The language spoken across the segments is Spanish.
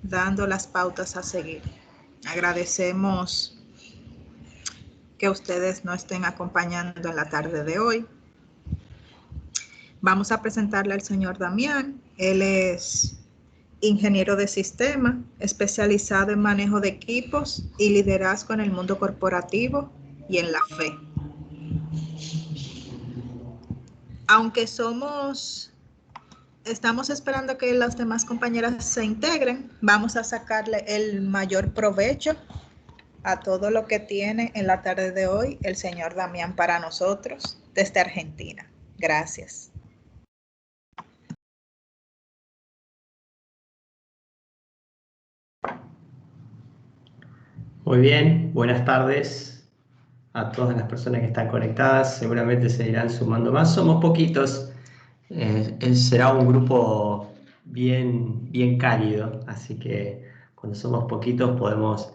dando las pautas a seguir. Agradecemos que ustedes nos estén acompañando en la tarde de hoy. Vamos a presentarle al señor Damián. Él es ingeniero de sistemas, especializado en manejo de equipos y liderazgo en el mundo corporativo y en la fe. Aunque estamos esperando que las demás compañeras se integren, vamos a sacarle el mayor provecho a todo lo que tiene en la tarde de hoy el señor Damián para nosotros desde Argentina. Gracias. Muy bien, buenas tardes a todas las personas que están conectadas. Seguramente se irán sumando más. Somos poquitos. Será un grupo bien cálido, así que cuando somos poquitos podemos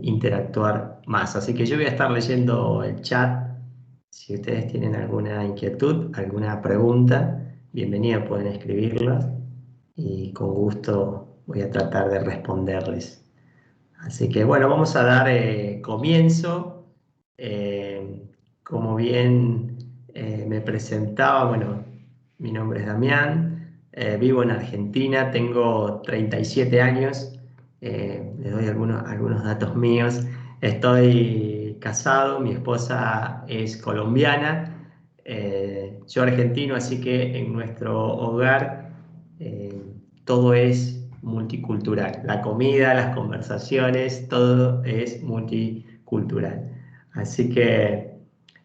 interactuar más. Así que yo voy a estar leyendo el chat. Si ustedes tienen alguna inquietud, alguna pregunta, bienvenida, pueden escribirlas y con gusto voy a tratar de responderles. Así que bueno, vamos a dar comienzo. Como bien me presentaba, bueno, mi nombre es Damián, vivo en Argentina, tengo 37 años, les doy algunos datos míos. Estoy casado, mi esposa es colombiana, yo argentino, así que en nuestro hogar todo es multicultural. La comida, las conversaciones, todo es multicultural. Así que,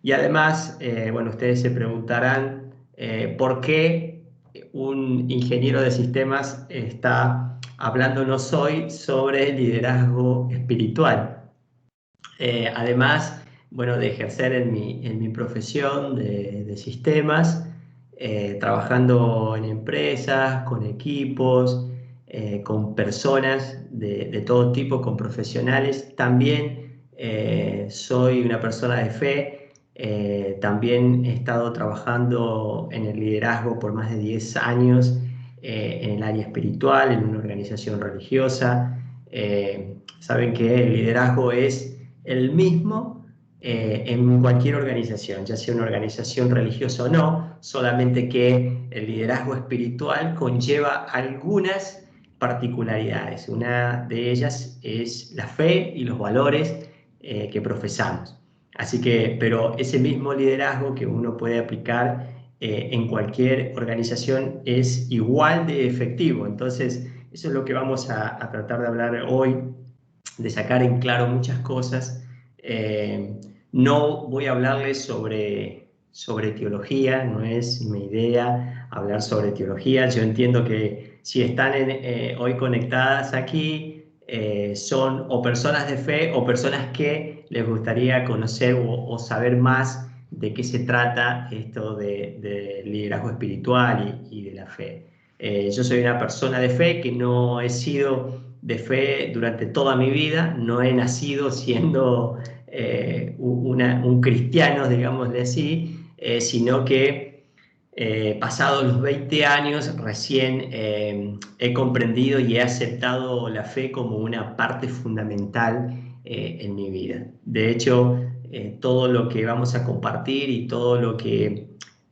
y además, bueno, ustedes se preguntarán por qué un ingeniero de sistemas está hablándonos hoy sobre liderazgo espiritual. Además, bueno, de ejercer en mi profesión de sistemas, trabajando en empresas, con equipos, con personas de todo tipo, con profesionales. También soy una persona de fe. También he estado trabajando en el liderazgo por más de 10 años en el área espiritual, en una organización religiosa. Saben que el liderazgo es el mismo en cualquier organización, ya sea una organización religiosa o no, solamente que el liderazgo espiritual conlleva algunas particularidades. Una de ellas es la fe y los valores que profesamos. Así que, pero ese mismo liderazgo que uno puede aplicar en cualquier organización es igual de efectivo. Entonces, eso es lo que vamos a tratar de hablar hoy, de sacar en claro muchas cosas. No voy a hablarles sobre teología, no es mi idea hablar sobre teología. Yo entiendo que si están hoy conectadas aquí, son o personas de fe o personas que les gustaría conocer o saber más de qué se trata esto de liderazgo espiritual y de la fe. Yo soy una persona de fe que no he sido de fe durante toda mi vida, no he nacido siendo un cristiano, digámosle así, sino que pasados los 20 años recién he comprendido y he aceptado la fe como una parte fundamental en mi vida. De hecho, todo lo que vamos a compartir y todo lo que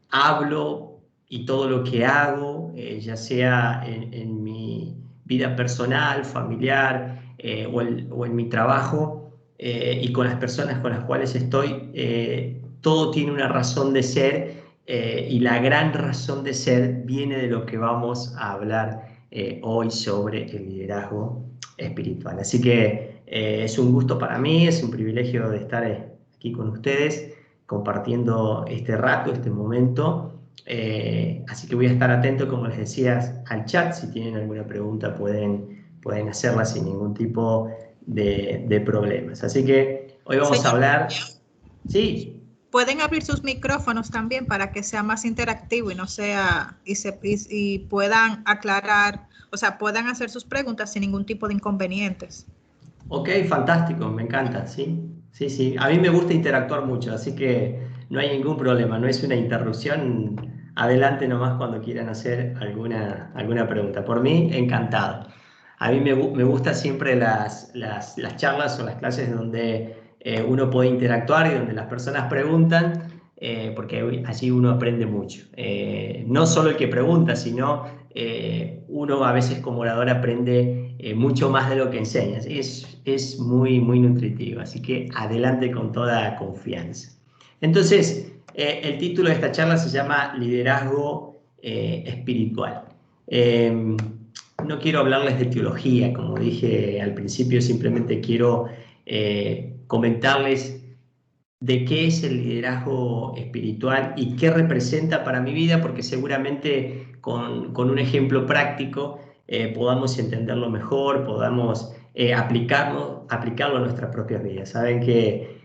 hablo y todo lo que hago, ya sea en mi vida personal, familiar o en mi trabajo y con las personas con las cuales estoy, todo tiene una razón de ser y la gran razón de ser viene de lo que vamos a hablar hoy sobre el liderazgo espiritual. Así que es un gusto para mí, es un privilegio de estar aquí con ustedes compartiendo este rato, este momento. Así que voy a estar atento, como les decía, al chat. Si tienen alguna pregunta pueden hacerla sin ningún tipo de problemas. Así que hoy vamos a hablar... Sí. Pueden abrir sus micrófonos también para que sea más interactivo y no sea y puedan aclarar, o sea, puedan hacer sus preguntas sin ningún tipo de inconvenientes. Ok, fantástico, me encanta, sí. Sí, sí. A mí me gusta interactuar mucho, así que no hay ningún problema, no es una interrupción. adelante nomás cuando quieran hacer alguna pregunta. Por mí, encantado. A mí me gusta siempre las charlas o las clases donde uno puede interactuar y donde las personas preguntan, porque allí uno aprende mucho. No solo el que pregunta, sino uno a veces como orador aprende mucho más de lo que enseñas. Es muy, muy nutritivo, así que adelante con toda confianza. Entonces, el título de esta charla se llama Liderazgo Espiritual. No quiero hablarles de teología, como dije al principio, simplemente quiero comentarles de qué es el liderazgo espiritual y qué representa para mi vida, porque seguramente con un ejemplo práctico podamos entenderlo mejor, podamos aplicarlo a nuestras propias vidas. Saben que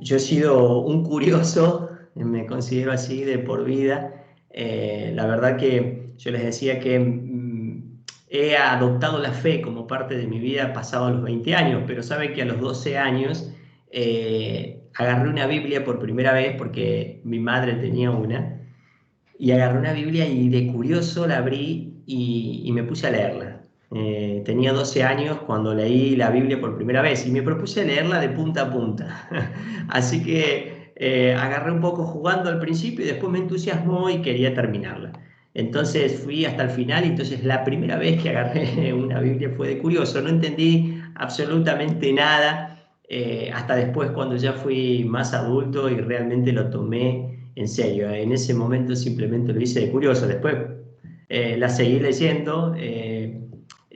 yo he sido un curioso, me considero así de por vida. La verdad que yo les decía que he adoptado la fe como parte de mi vida pasado los 20 años, pero saben que a los 12 años agarré una Biblia por primera vez porque mi madre tenía una, y agarré una Biblia y de curioso la abrí y me puse a leerla. Tenía 12 años cuando leí la Biblia por primera vez y me propuse leerla de punta a punta. Así que agarré un poco jugando al principio y después me entusiasmó y quería terminarla. Entonces fui hasta el final y entonces la primera vez que agarré una Biblia fue de curioso. No entendí absolutamente nada hasta después cuando ya fui más adulto y realmente lo tomé en serio. En ese momento simplemente lo hice de curioso. Después la seguí leyendo.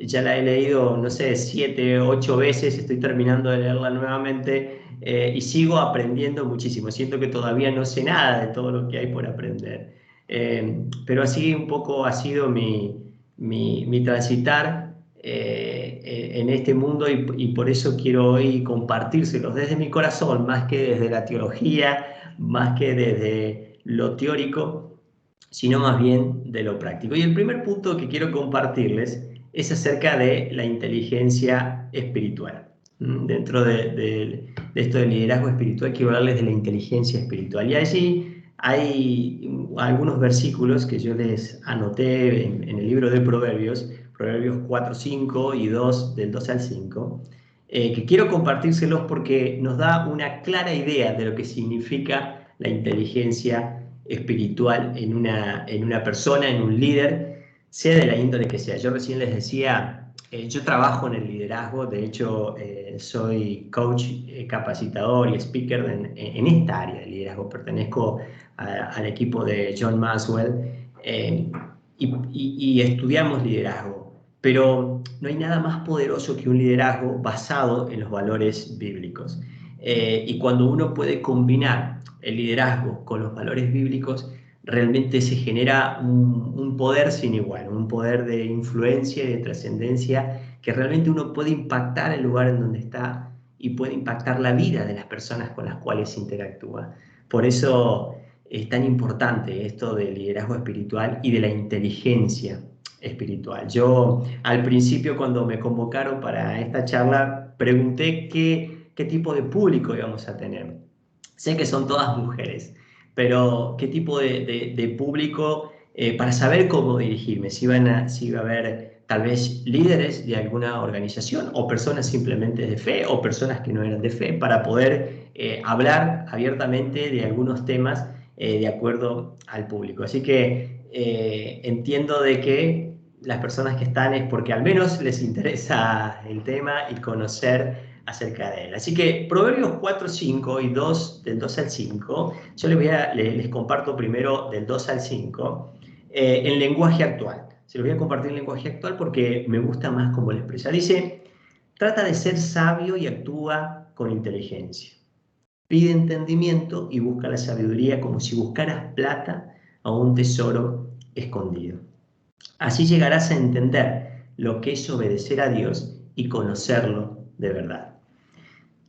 Ya la he leído, no sé, 7, 8 veces. Estoy terminando de leerla nuevamente y sigo aprendiendo muchísimo. Siento que todavía no sé nada de todo lo que hay por aprender. Pero así un poco ha sido mi transitar en este mundo y por eso quiero hoy compartírselos desde mi corazón, más que desde la teología, más que desde lo teórico, sino más bien de lo práctico. Y el primer punto que quiero compartirles es acerca de la inteligencia espiritual. Dentro de esto del liderazgo espiritual, quiero hablarles de la inteligencia espiritual. Y allí hay algunos versículos que yo les anoté en el libro de Proverbios 4, 5 y 2, del 2 al 5, que quiero compartírselos porque nos da una clara idea de lo que significa la inteligencia espiritual en una persona, en un líder, sea de la índole que sea. Yo recién les decía, yo trabajo en el liderazgo, de hecho soy coach, capacitador y speaker en esta área de liderazgo. Pertenezco al equipo de John Maxwell y estudiamos liderazgo. Pero no hay nada más poderoso que un liderazgo basado en los valores bíblicos. Y cuando uno puede combinar el liderazgo con los valores bíblicos, realmente se genera un poder sin igual, un poder de influencia y de trascendencia que realmente uno puede impactar el lugar en donde está y puede impactar la vida de las personas con las cuales interactúa. Por eso es tan importante esto del liderazgo espiritual y de la inteligencia espiritual. Yo al principio, cuando me convocaron para esta charla, pregunté qué tipo de público íbamos a tener. Sé que son todas mujeres, pero qué tipo de público para saber cómo dirigirme, si iba a haber tal vez líderes de alguna organización o personas simplemente de fe o personas que no eran de fe, para poder hablar abiertamente de algunos temas de acuerdo al público. Así que entiendo de que las personas que están es porque al menos les interesa el tema y conocer acerca de él. Así que Proverbios 4, 5 y 2, del 2 al 5, yo les comparto primero del 2 al 5 en lenguaje actual. Se los voy a compartir en lenguaje actual porque me gusta más cómo lo expresa. Dice, trata de ser sabio y actúa con inteligencia. Pide entendimiento y busca la sabiduría como si buscaras plata a un tesoro escondido. Así llegarás a entender lo que es obedecer a Dios y conocerlo de verdad.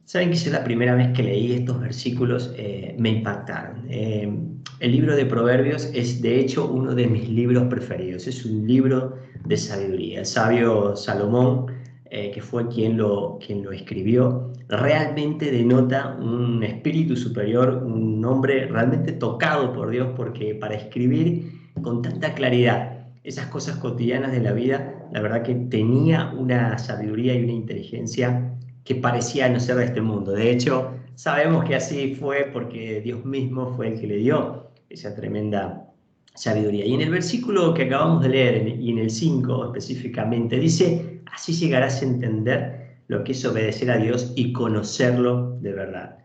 Saben que es la primera vez que leí estos versículos, me impactaron. El libro de Proverbios es de hecho uno de mis libros preferidos, es un libro de sabiduría. El sabio Salomón que fue quien lo escribió, realmente denota un espíritu superior, un hombre realmente tocado por Dios, porque para escribir con tanta claridad esas cosas cotidianas de la vida, la verdad que tenía una sabiduría y una inteligencia que parecía no ser de este mundo. De hecho, sabemos que así fue porque Dios mismo fue el que le dio esa tremenda sabiduría. Y en el versículo que acabamos de leer, y en el 5 específicamente, dice: así llegarás a entender lo que es obedecer a Dios y conocerlo de verdad.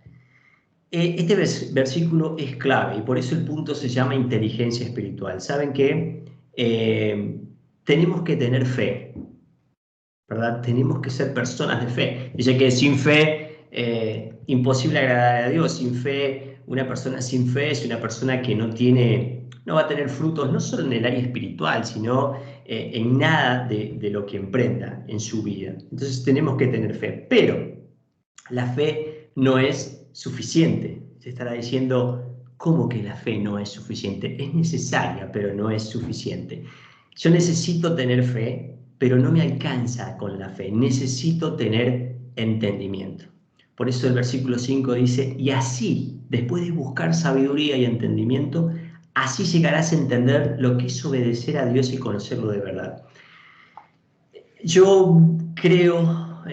Este versículo es clave y por eso el punto se llama inteligencia espiritual. ¿Saben qué? Tenemos que tener fe, ¿verdad? Tenemos que ser personas de fe. Dice que sin fe, imposible agradar a Dios. Sin fe, una persona sin fe es una persona que no va a tener frutos, no solo en el área espiritual, sino en nada de lo que emprenda en su vida. Entonces tenemos que tener fe, pero la fe no es suficiente. Se estará diciendo: ¿cómo que la fe no es suficiente? Es necesaria, pero no es suficiente. Yo necesito tener fe, pero no me alcanza con la fe. Necesito tener entendimiento. Por eso el versículo 5 dice: y así, después de buscar sabiduría y entendimiento, así llegarás a entender lo que es obedecer a Dios y conocerlo de verdad. Yo creo,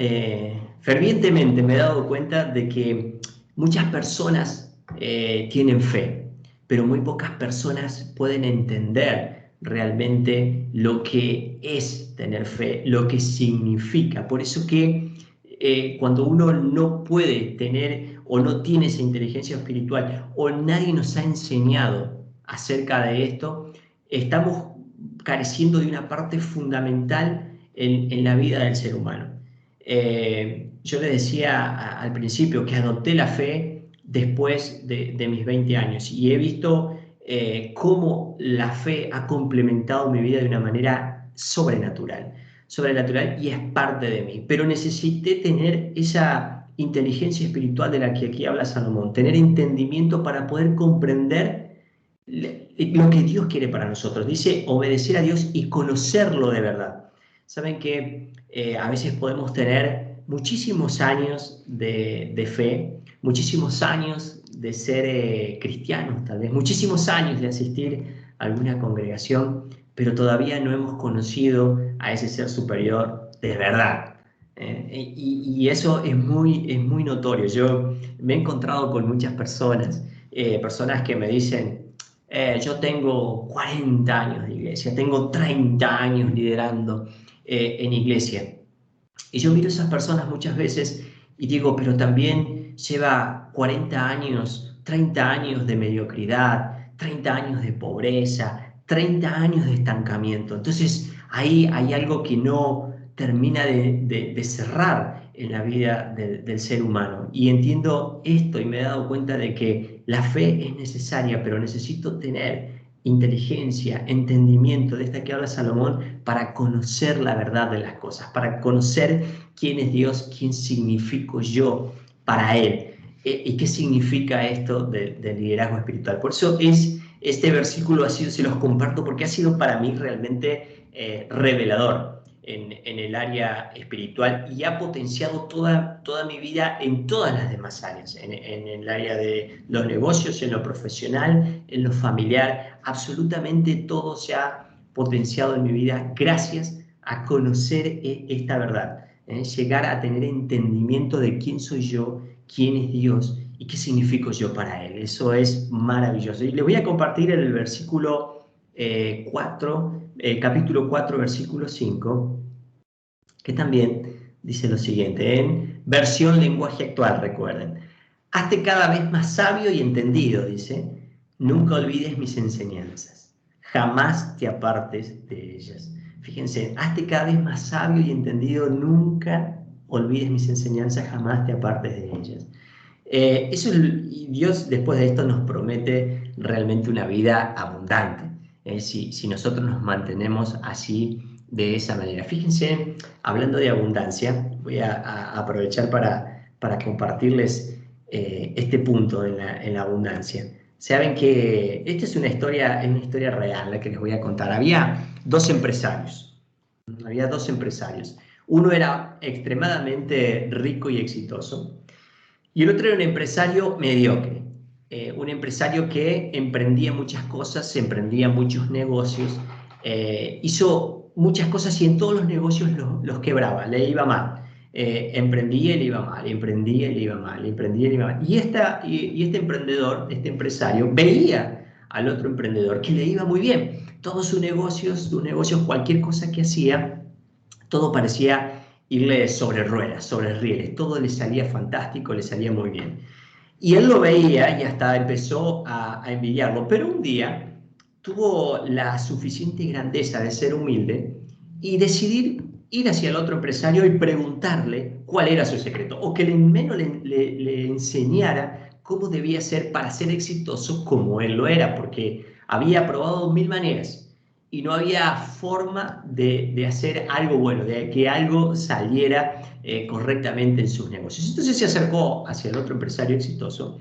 fervientemente me he dado cuenta de que muchas personas tienen fe, pero muy pocas personas pueden entender realmente lo que es tener fe, lo que significa. Por eso que cuando uno no puede tener o no tiene esa inteligencia espiritual o nadie nos ha enseñado acerca de esto, estamos careciendo de una parte fundamental en la vida del ser humano. Yo le decía al principio que adopté la fe después de mis 20 años y he visto cómo la fe ha complementado mi vida de una manera sobrenatural y es parte de mí. Pero necesité tener esa inteligencia espiritual de la que aquí habla Salomón, tener entendimiento para poder comprender lo que Dios quiere para nosotros. Dice obedecer a Dios y conocerlo de verdad. Saben que a veces podemos tener muchísimos años de fe, muchísimos años de ser cristianos, tal vez, muchísimos años de asistir a alguna congregación, pero todavía no hemos conocido a ese ser superior de verdad. Y eso es muy notorio. Yo me he encontrado con muchas personas, personas que me dicen: yo tengo 40 años de iglesia, tengo 30 años liderando en iglesia. Y yo miro a esas personas muchas veces y digo: pero también lleva 40 años, 30 años de mediocridad, 30 años de pobreza, 30 años de estancamiento. Entonces ahí hay algo que no termina de cerrar en la vida del ser humano. Y entiendo esto y me he dado cuenta de que la fe es necesaria, pero necesito tener inteligencia, entendimiento, de esta que habla Salomón, para conocer la verdad de las cosas, para conocer quién es Dios, quién significo yo para Él, y qué significa esto del liderazgo espiritual. Por eso este versículo se los comparto porque ha sido para mí realmente revelador en el área espiritual y ha potenciado toda mi vida en todas las demás áreas, en el área de los negocios, en lo profesional, en lo familiar. Absolutamente todo se ha potenciado en mi vida gracias a conocer esta verdad, llegar a tener entendimiento de quién soy yo, quién es Dios y qué significo yo para Él. Eso es maravilloso. Y les voy a compartir el versículo 4, capítulo 4, versículo 5, que también dice lo siguiente, en versión lenguaje actual, recuerden: hazte cada vez más sabio y entendido, dice, nunca olvides mis enseñanzas, jamás te apartes de ellas. Fíjense, hazte cada vez más sabio y entendido, nunca olvides mis enseñanzas, jamás te apartes de ellas. Dios después de esto nos promete realmente una vida abundante, si nosotros nos mantenemos así, de esa manera. Fíjense, hablando de abundancia, voy a aprovechar para compartirles este punto en la abundancia. Saben que esta es una historia real la que les voy a contar. Había dos empresarios. Uno era extremadamente rico y exitoso, y el otro era un empresario mediocre, un empresario que emprendía muchas cosas, emprendía muchos negocios, hizo muchas cosas y en todos los negocios los quebraba, le iba mal. Emprendía y le iba mal, emprendía y le iba mal, emprendía y le iba mal. Y este emprendedor, este empresario, veía al otro emprendedor que le iba muy bien. Todos sus negocios, cualquier cosa que hacía, todo parecía irle sobre ruedas, sobre rieles, todo le salía fantástico, le salía muy bien. Y él lo veía y hasta empezó a envidiarlo, pero un día tuvo la suficiente grandeza de ser humilde y decidir ir hacia el otro empresario y preguntarle cuál era su secreto, o que menos le enseñara cómo debía ser para ser exitoso como él lo era, porque había probado 1000 maneras y no había forma de hacer algo bueno, de que algo saliera correctamente en sus negocios. Entonces se acercó hacia el otro empresario exitoso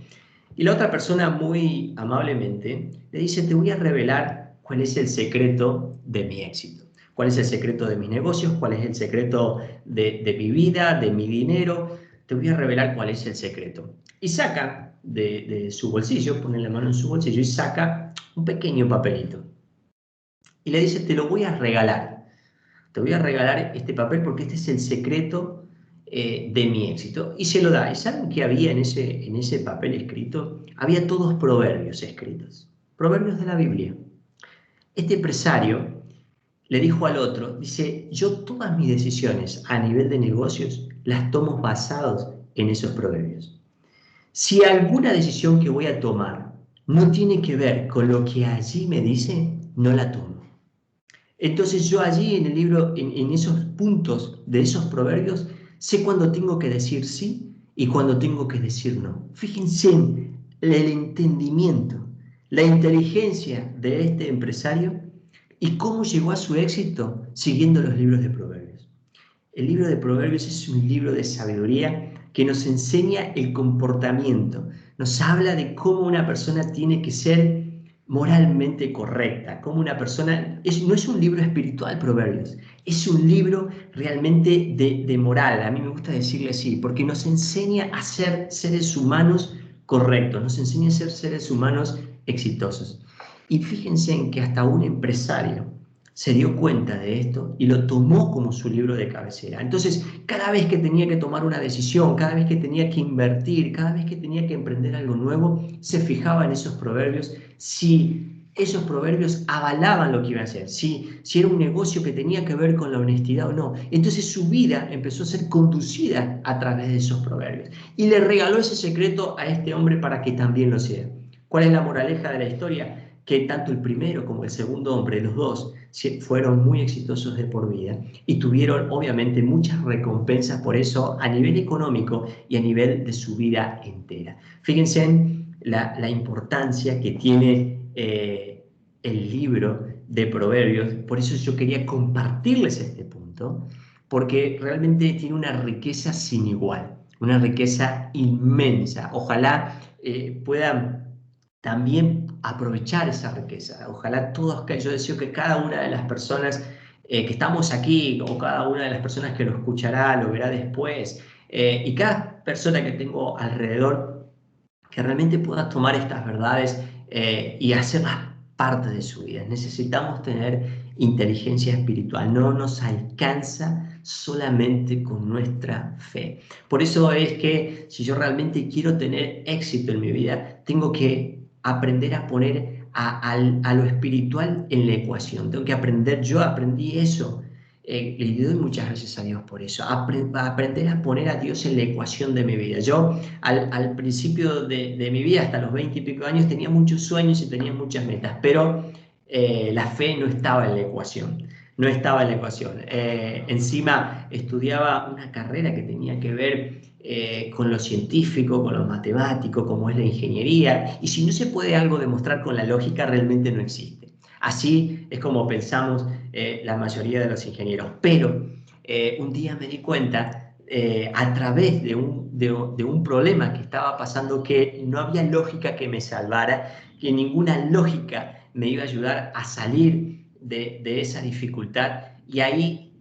y la otra persona muy amablemente le dice: te voy a revelar cuál es el secreto de mi éxito, cuál es el secreto de mis negocios, cuál es el secreto de mi vida, de mi dinero, te voy a revelar cuál es el secreto. Y saca de su bolsillo, pone la mano en su bolsillo y saca un pequeño papelito. Y le dice: te lo voy a regalar. Te voy a regalar este papel porque este es el secreto de mi éxito. Y se lo da. ¿Y saben qué había en ese papel escrito? Había todos proverbios escritos. Proverbios de la Biblia. Este empresario le dijo al otro, dice: yo todas mis decisiones a nivel de negocios las tomo basados en esos proverbios. Si alguna decisión que voy a tomar no tiene que ver con lo que allí me dice, no la tomo. Entonces yo allí en el libro, en esos puntos de esos proverbios, sé cuándo tengo que decir sí y cuándo tengo que decir no. Fíjense en el entendimiento, la inteligencia de este empresario y cómo llegó a su éxito siguiendo los libros de proverbios. El libro de Proverbios es un libro de sabiduría que nos enseña el comportamiento, nos habla de cómo una persona tiene que ser moralmente correcta, cómo una persona, no es un libro espiritual Proverbios, es un libro realmente de moral, a mí me gusta decirle así, porque nos enseña a ser seres humanos correctos, nos enseña a ser seres humanos exitosos. Y fíjense en que hasta un empresario se dio cuenta de esto y lo tomó como su libro de cabecera. Entonces, cada vez que tenía que tomar una decisión, cada vez que tenía que invertir, cada vez que tenía que emprender algo nuevo, se fijaba en esos proverbios, si esos proverbios avalaban lo que iba a hacer, si era un negocio que tenía que ver con la honestidad o no. Entonces su vida empezó a ser conducida a través de esos proverbios. Y le regaló ese secreto a este hombre para que también lo sea. ¿Cuál es la moraleja de la historia? Que tanto el primero como el segundo hombre, los dos, fueron muy exitosos de por vida y tuvieron obviamente muchas recompensas por eso a nivel económico y a nivel de su vida entera. Fíjense en la importancia que tiene el libro de Proverbios, por eso yo quería compartirles este punto, porque realmente tiene una riqueza sin igual, una riqueza inmensa. Ojalá puedan también aprovechar esa riqueza. Ojalá todos, yo deseo que cada una de las personas que estamos aquí o cada una de las personas que lo escuchará, lo verá después, y cada persona que tengo alrededor, que realmente pueda tomar estas verdades y hacerlas parte de su vida. Necesitamos tener inteligencia espiritual, no nos alcanza solamente con nuestra fe. Por eso es que si yo realmente quiero tener éxito en mi vida, tengo que aprender a poner a lo espiritual en la ecuación. Tengo que aprender, yo aprendí eso, le doy muchas gracias a Dios por eso, aprender a poner a Dios en la ecuación de mi vida. Yo al principio de mi vida, hasta los 20 y pico años, tenía muchos sueños y tenía muchas metas, pero la fe no estaba en la ecuación. No estaba en la ecuación. Encima estudiaba una carrera que tenía que ver con lo científico, con lo matemático, como es la ingeniería, y si no se puede algo demostrar con la lógica, realmente no existe. Así es como pensamos la mayoría de los ingenieros. Pero un día me di cuenta, a través de un problema que estaba pasando, que no había lógica que me salvara, que ninguna lógica me iba a ayudar a salir de esa dificultad. Y ahí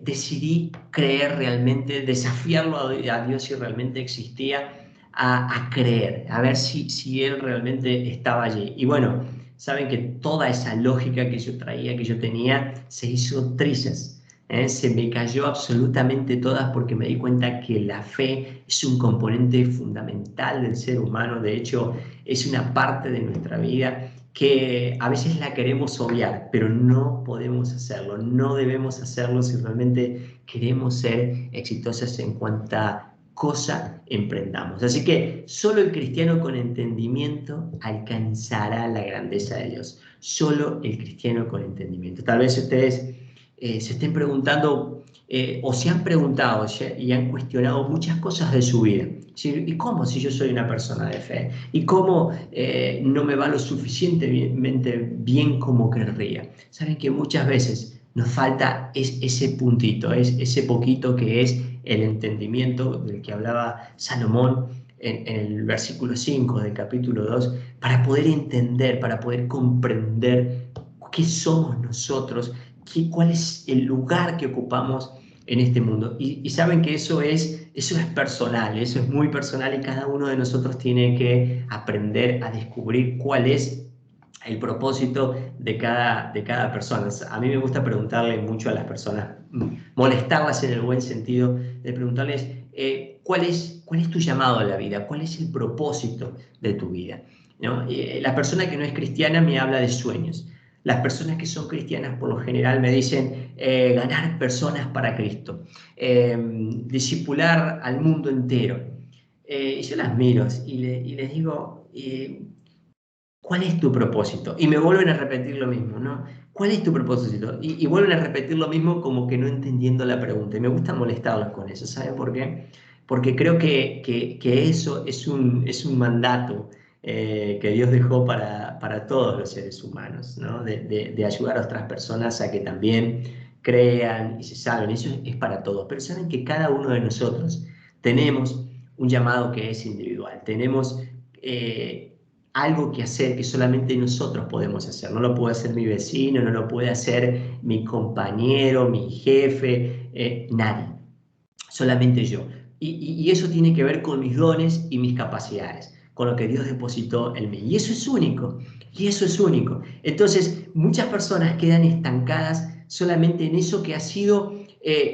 decidí creer realmente, desafiarlo a Dios si realmente existía, a creer, a ver si Él realmente estaba allí. Y bueno, saben que toda esa lógica que yo traía, que yo tenía, se hizo trizas. Se me cayó absolutamente todas porque me di cuenta que la fe es un componente fundamental del ser humano. De hecho, es una parte de nuestra vida que a veces la queremos obviar, pero no podemos hacerlo, no debemos hacerlo si realmente queremos ser exitosos en cuanta cosa emprendamos. Así que solo el cristiano con entendimiento alcanzará la grandeza de Dios. Solo el cristiano con entendimiento. Tal vez ustedes se estén preguntando o se han preguntado y han cuestionado muchas cosas de su vida. ¿Sí? ¿Y cómo si yo soy una persona de fe? ¿Y cómo no me va lo suficientemente bien como querría? Saben que muchas veces nos falta ese puntito, ese poquito que es el entendimiento del que hablaba Salomón en el versículo 5 del capítulo 2, para poder entender, para poder comprender qué somos nosotros, cuál es el lugar que ocupamos en este mundo. Y saben que eso es personal, eso es muy personal, y cada uno de nosotros tiene que aprender a descubrir cuál es el propósito de cada persona. A mí me gusta preguntarle mucho a las personas, molestarlas en el buen sentido, de preguntarles ¿cuál es tu llamado a la vida? ¿Cuál es el propósito de tu vida? ¿No? La persona que no es cristiana me habla de sueños. Las personas que son cristianas por lo general me dicen ganar personas para Cristo, discipular al mundo entero. Y yo las miro y les digo, ¿cuál es tu propósito? Y me vuelven a repetir lo mismo, ¿no? ¿Cuál es tu propósito? Y vuelven a repetir lo mismo como que no entendiendo la pregunta. Y me gusta molestarlos con eso, ¿saben por qué? Porque creo que eso es un mandato que Dios dejó para todos los seres humanos, ¿no? De ayudar a otras personas a que también crean y se salven. Eso es para todos. Pero saben que cada uno de nosotros tenemos un llamado que es individual. Tenemos algo que hacer que solamente nosotros podemos hacer. No lo puede hacer mi vecino, no lo puede hacer mi compañero, mi jefe, nadie. Solamente yo. Y eso tiene que ver con mis dones y mis capacidades, con lo que Dios depositó en mí. Y eso es único, y eso es único. Entonces, muchas personas quedan estancadas solamente en eso que ha sido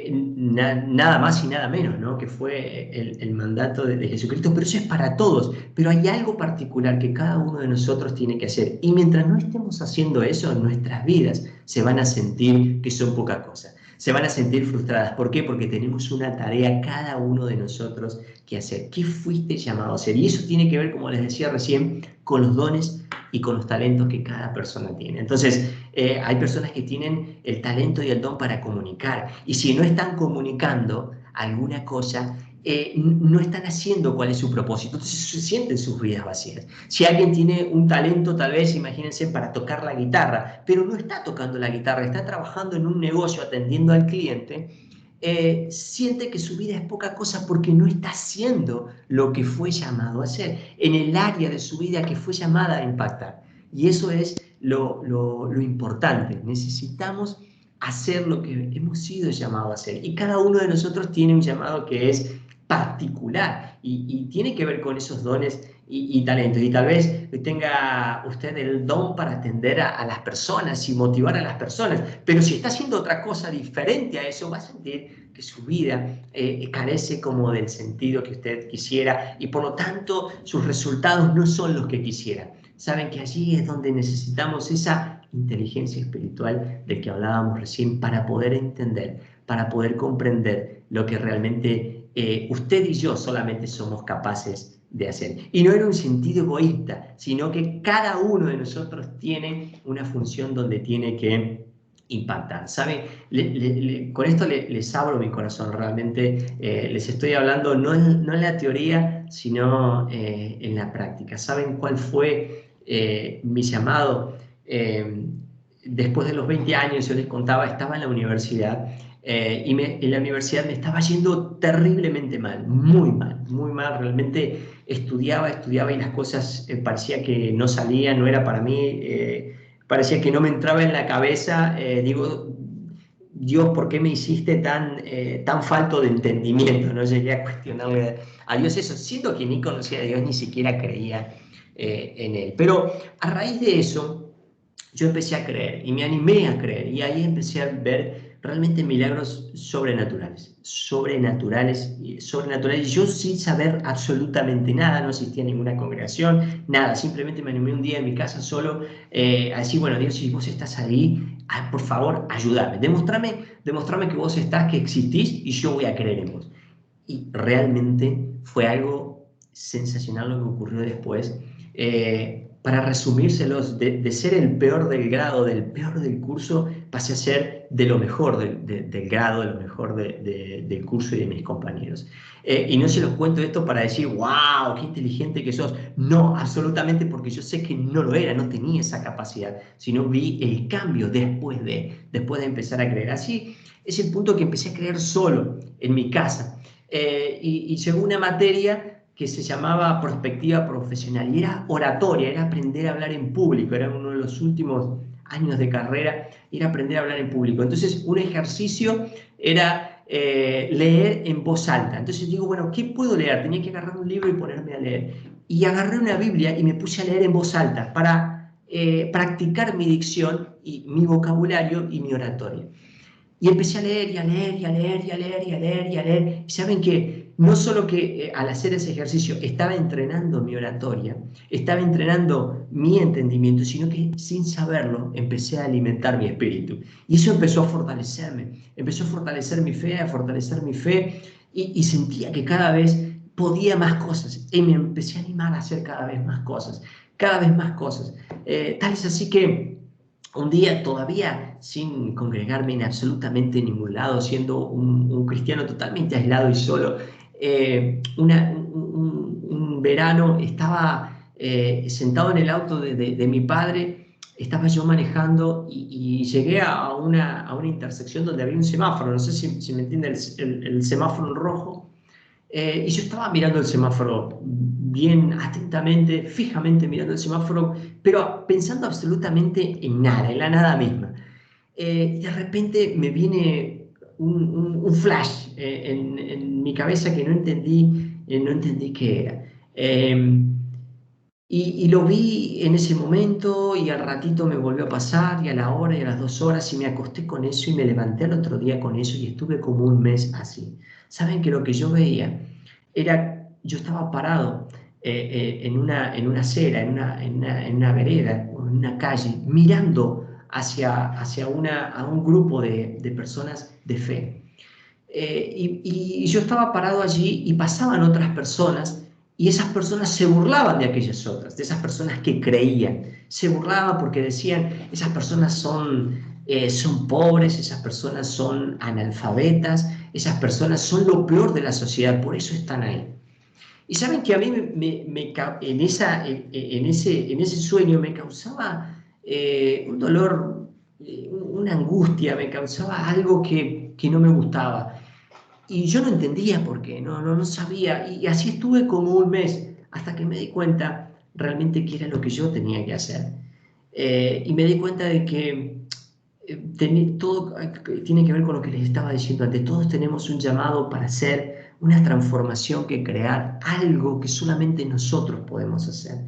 nada más y nada menos, ¿no? Que fue el mandato de Jesucristo, pero eso es para todos. Pero hay algo particular que cada uno de nosotros tiene que hacer. Y mientras no estemos haciendo eso, nuestras vidas se van a sentir que son poca cosa. Se van a sentir frustradas. ¿Por qué? Porque tenemos una tarea cada uno de nosotros que hacer. ¿Qué fuiste llamado a hacer? Y eso tiene que ver, como les decía recién, con los dones y con los talentos que cada persona tiene. Entonces, hay personas que tienen el talento y el don para comunicar. Y si no están comunicando alguna cosa, no están haciendo cuál es su propósito. Entonces se sienten sus vidas vacías. Si alguien tiene un talento, tal vez, imagínense, para tocar la guitarra, pero no está tocando la guitarra, está trabajando en un negocio atendiendo al cliente, siente que su vida es poca cosa porque no está haciendo lo que fue llamado a hacer, en el área de su vida que fue llamada a impactar. Y eso es lo importante. Necesitamos hacer lo que hemos sido llamados a hacer. Y cada uno de nosotros tiene un llamado que es particular y tiene que ver con esos dones y talentos. Y tal vez tenga usted el don para atender a las personas y motivar a las personas, pero si está haciendo otra cosa diferente a eso, va a sentir que su vida carece como del sentido que usted quisiera, y por lo tanto sus resultados no son los que quisiera. Saben que allí es donde necesitamos esa inteligencia espiritual del que hablábamos recién, para poder entender, para poder comprender lo que realmente usted y yo solamente somos capaces de hacer. Y no en un sentido egoísta, sino que cada uno de nosotros tiene una función donde tiene que impactar. ¿Sabe? Con esto les abro mi corazón, realmente les estoy hablando no en la teoría, sino en la práctica. ¿Saben cuál fue mi llamado? Después de los 20 años, yo les contaba, estaba en la universidad y en la universidad me estaba yendo terriblemente mal, muy mal, realmente estudiaba y las cosas parecía que no salían, no era para mí, parecía que no me entraba en la cabeza, digo, Dios, ¿por qué me hiciste tan falto de entendimiento? No llegué a cuestionarle a Dios eso, siendo que ni conocía a Dios, ni siquiera creía en Él. Pero a raíz de eso, yo empecé a creer y me animé a creer y ahí empecé a ver realmente milagros sobrenaturales, sobrenaturales, sobrenaturales. Y yo sin saber absolutamente nada, no existía ninguna congregación, nada, simplemente me animé un día en mi casa solo a decir, bueno, Dios, si vos estás ahí, por favor, ayúdame, demostrame que vos estás, que existís y yo voy a creer en vos. Y realmente fue algo sensacional lo que ocurrió después. Para resumírselos, de ser el peor del grado, del peor del curso, pasé a ser de lo mejor del grado, de lo mejor del curso y de mis compañeros. Y no se los cuento esto para decir, wow, qué inteligente que sos. No, absolutamente, porque yo sé que no lo era, no tenía esa capacidad, sino vi el cambio después de empezar a creer. Así es el punto que empecé a creer solo en mi casa. Y llegó una materia que se llamaba prospectiva profesional y era oratoria, era aprender a hablar en público, era uno de los últimos años de carrera, era aprender a hablar en público. Entonces un ejercicio era leer en voz alta. Entonces digo, bueno, ¿qué puedo leer? Tenía que agarrar un libro y ponerme a leer. Y agarré una Biblia y me puse a leer en voz alta para practicar mi dicción y mi vocabulario y mi oratoria. Y empecé a leer y a leer y a leer y a leer y a leer y a leer. Y saben que no solo que al hacer ese ejercicio estaba entrenando mi oratoria, estaba entrenando mi entendimiento, sino que sin saberlo empecé a alimentar mi espíritu. Y eso empezó a fortalecerme, empezó a fortalecer mi fe, y sentía que cada vez podía más cosas. Y me empecé a animar a hacer cada vez más cosas, cada vez más cosas. Tal es así que un día todavía sin congregarme en absolutamente ningún lado, siendo un cristiano totalmente aislado y solo, un verano estaba sentado en el auto de mi padre, estaba yo manejando y llegué a una intersección donde había un semáforo, no sé si me entiende el semáforo en rojo. Y yo estaba mirando el semáforo bien atentamente, fijamente mirando el semáforo, pero pensando absolutamente en nada, en la nada misma. Y de repente me viene un flash en mi cabeza que no entendí qué era. Y lo vi en ese momento y al ratito me volvió a pasar y a la hora y a las 2 horas y me acosté con eso y me levanté al otro día con eso y estuve como un mes así. Saben que lo que yo veía era, yo estaba parado en una acera, en una vereda, en una calle, mirando a un grupo de personas de fe. Y yo estaba parado allí y pasaban otras personas y esas personas se burlaban de aquellas otras, de esas personas que creían. Se burlaban porque decían, esas personas son pobres, esas personas son analfabetas, esas personas son lo peor de la sociedad, por eso están ahí. Y saben que a mí en ese sueño me causaba un dolor, una angustia, me causaba algo que no me gustaba. Y yo no entendía por qué, no sabía. Y así estuve como un mes hasta que me di cuenta realmente qué era lo que yo tenía que hacer. Y me di cuenta de que todo tiene que ver con lo que les estaba diciendo antes. Todos tenemos un llamado para hacer una transformación, que crear algo que solamente nosotros podemos hacer.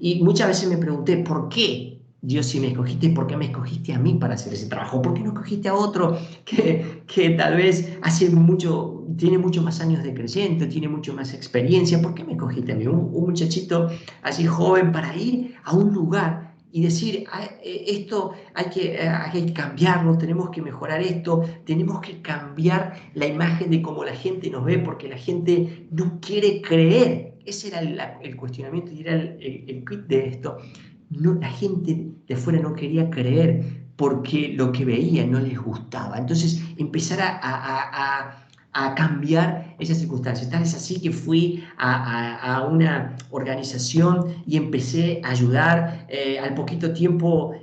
Y muchas veces me pregunté, ¿por qué Dios si me escogiste? ¿Por qué me escogiste a mí para hacer ese trabajo? ¿Por qué no escogiste a otro que tal vez tiene mucho más años de creyente, tiene mucho más experiencia? ¿Por qué me escogiste a mí? Un muchachito así joven para ir a un lugar y decir, esto hay que cambiarlo, tenemos que mejorar esto, tenemos que cambiar la imagen de cómo la gente nos ve, porque la gente no quiere creer. Ese era el cuestionamiento y era el quid de esto. No, la gente de afuera no quería creer porque lo que veía no les gustaba. Entonces empezar a cambiar esas circunstancias. Tal es así que fui a una organización y empecé a ayudar. Al poquito tiempo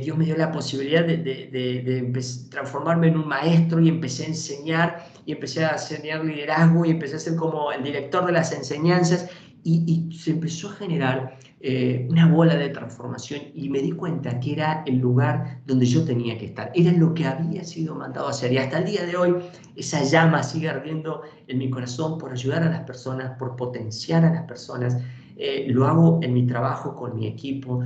Dios me dio la posibilidad de transformarme en un maestro y empecé a enseñar y empecé a enseñar liderazgo y empecé a ser como el director de las enseñanzas. y se empezó a generar una bola de transformación y me di cuenta que era el lugar donde yo tenía que estar, era lo que había sido mandado a hacer. Y hasta el día de hoy esa llama sigue ardiendo en mi corazón por ayudar a las personas, por potenciar a las personas. Lo hago en mi trabajo con mi equipo,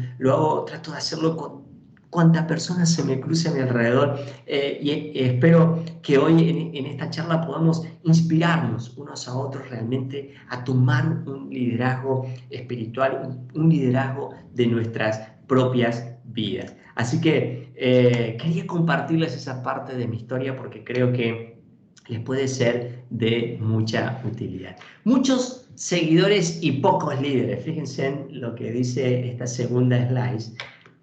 trato de hacerlo con cuánta persona se me cruce a mi alrededor, y espero que hoy en esta charla podamos inspirarnos unos a otros realmente a tomar un liderazgo espiritual, un liderazgo de nuestras propias vidas. Así que quería compartirles esa parte de mi historia porque creo que les puede ser de mucha utilidad. Muchos seguidores y pocos líderes. Fíjense en lo que dice esta segunda slide.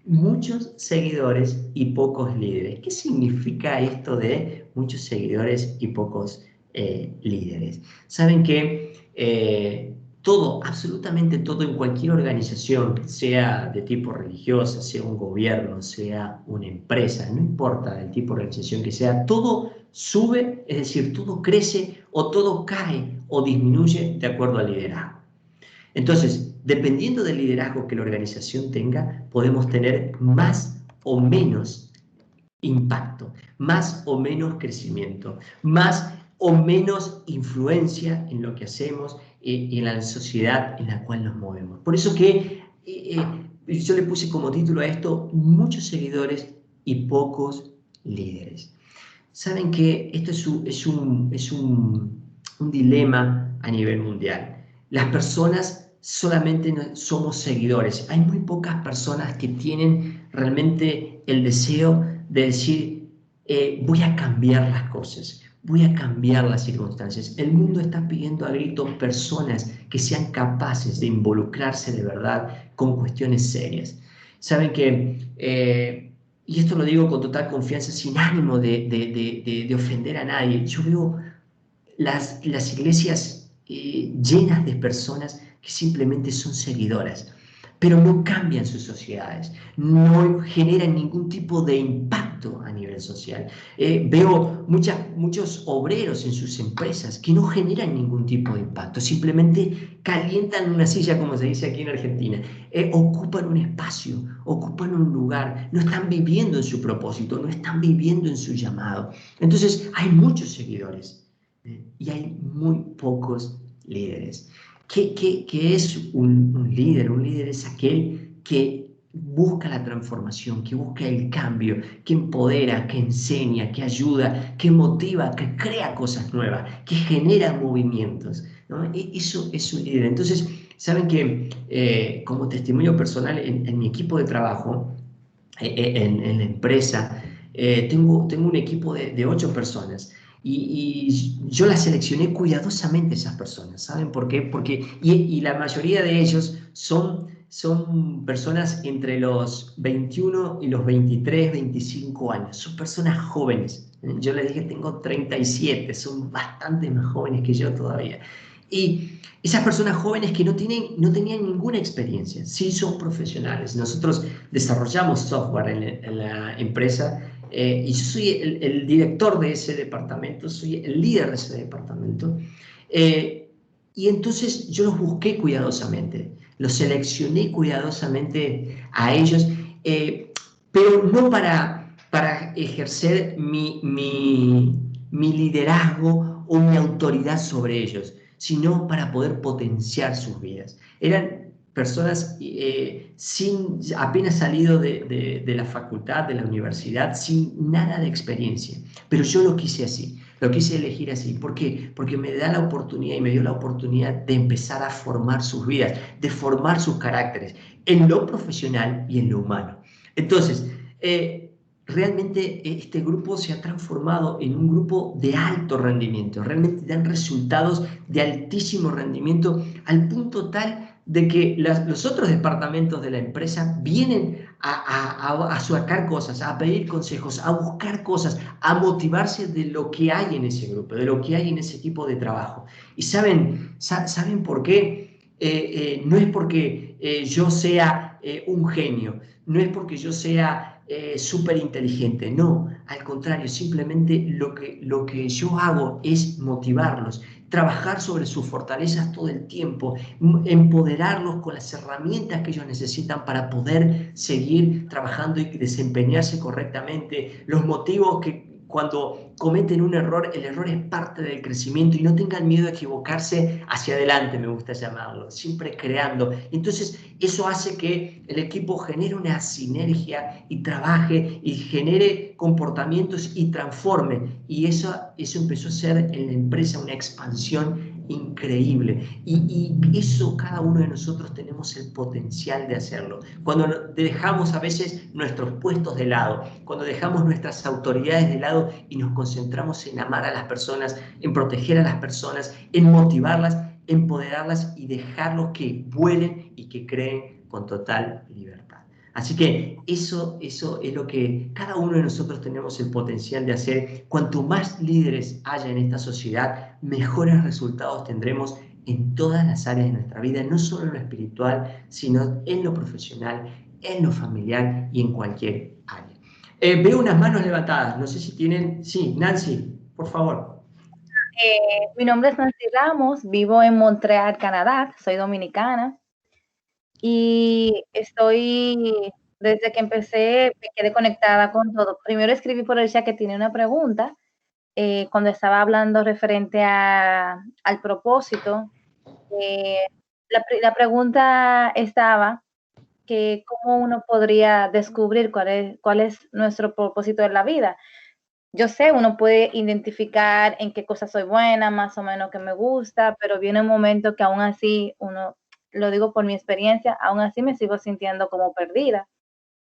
Muchos seguidores y pocos líderes. ¿Qué significa esto de muchos seguidores y pocos líderes? Saben que todo, absolutamente todo en cualquier organización, sea de tipo religiosa, sea un gobierno, sea una empresa, no importa el tipo de organización que sea, todo sube, es decir, todo crece o todo cae o disminuye de acuerdo al liderazgo. Entonces, dependiendo del liderazgo que la organización tenga, podemos tener más o menos impacto, más o menos crecimiento, más o menos influencia en lo que hacemos y en la sociedad en la cual nos movemos. Por eso que yo le puse como título a esto, muchos seguidores y pocos líderes. Saben que esto es un dilema a nivel mundial. Las personas solamente somos seguidores. Hay muy pocas personas que tienen realmente el deseo de decir, voy a cambiar las cosas, voy a cambiar las circunstancias. El mundo está pidiendo a gritos personas que sean capaces de involucrarse de verdad con cuestiones serias. Saben que, y esto lo digo con total confianza, sin ánimo de ofender a nadie, yo veo las iglesias llenas de personas que simplemente son seguidoras, pero no cambian sus sociedades, no generan ningún tipo de impacto a nivel social. Veo muchos obreros en sus empresas que no generan ningún tipo de impacto, simplemente calientan una silla, como se dice aquí en Argentina, ocupan un espacio, ocupan un lugar, no están viviendo en su propósito, no están viviendo en su llamado. Entonces hay muchos seguidores y hay muy pocos líderes. ¿Qué es un líder? Un líder es aquel que busca la transformación, que busca el cambio, que empodera, que enseña, que ayuda, que motiva, que crea cosas nuevas, que genera movimientos, ¿no? Eso es un líder. Entonces, saben que como testimonio personal en mi equipo de trabajo, en la empresa, tengo un equipo de 8 personas. Y yo las seleccioné cuidadosamente esas personas, ¿saben por qué? Y la mayoría de ellos son personas entre los 21 y los 23, 25 años, son personas jóvenes. Yo les dije, tengo 37, son bastante más jóvenes que yo todavía. Y esas personas jóvenes que no tenían ninguna experiencia, sí son profesionales. Nosotros desarrollamos software en la empresa. Y yo soy el director de ese departamento, soy el líder de ese departamento. Y entonces yo los busqué cuidadosamente, los seleccioné cuidadosamente a ellos, pero no para ejercer mi liderazgo o mi autoridad sobre ellos, sino para poder potenciar sus vidas. Eran personas apenas salido de la facultad, de la universidad, sin nada de experiencia. Pero yo lo quise así, lo quise elegir así. ¿Por qué? Porque me da la oportunidad y me dio la oportunidad de empezar a formar sus vidas, de formar sus caracteres, en lo profesional y en lo humano. Entonces, realmente este grupo se ha transformado en un grupo de alto rendimiento, realmente dan resultados de altísimo rendimiento al punto tal de que los otros departamentos de la empresa vienen a sacar cosas, a pedir consejos, a buscar cosas, a motivarse de lo que hay en ese grupo, de lo que hay en ese equipo de trabajo. ¿Y saben por qué? No es porque yo sea un genio, no es porque yo sea súper inteligente, no. al contrario, simplemente lo que yo hago es motivarlos, trabajar sobre sus fortalezas todo el tiempo, empoderarlos con las herramientas que ellos necesitan para poder seguir trabajando y desempeñarse correctamente. Los motivos que cuando cometen un error, el error es parte del crecimiento y no tengan miedo a equivocarse hacia adelante, me gusta llamarlo, siempre creando. Entonces, eso hace que el equipo genere una sinergia y trabaje y genere comportamientos y transforme. Y eso empezó a ser en la empresa una expansión increíble. Y eso cada uno de nosotros tenemos el potencial de hacerlo. Cuando dejamos a veces nuestros puestos de lado, cuando dejamos nuestras autoridades de lado y nos concentramos en amar a las personas, en proteger a las personas, en motivarlas, empoderarlas y dejarlos que vuelen y que creen con total libertad. Así que eso es lo que cada uno de nosotros tenemos el potencial de hacer. Cuanto más líderes haya en esta sociedad, mejores resultados tendremos en todas las áreas de nuestra vida, no solo en lo espiritual, sino en lo profesional, en lo familiar y en cualquier área. Veo unas manos levantadas, no sé si tienen... Sí, Nancy, por favor. Mi nombre es Nancy Ramos, vivo en Montreal, Canadá, soy dominicana y desde que empecé, me quedé conectada con todo. Primero escribí por el chat que tiene una pregunta, cuando estaba hablando referente al propósito. La pregunta estaba que cómo uno podría descubrir cuál es nuestro propósito en la vida. Yo sé, uno puede identificar en qué cosas soy buena, más o menos que me gusta, pero viene un momento que aún así, lo digo por mi experiencia, aún así me sigo sintiendo como perdida.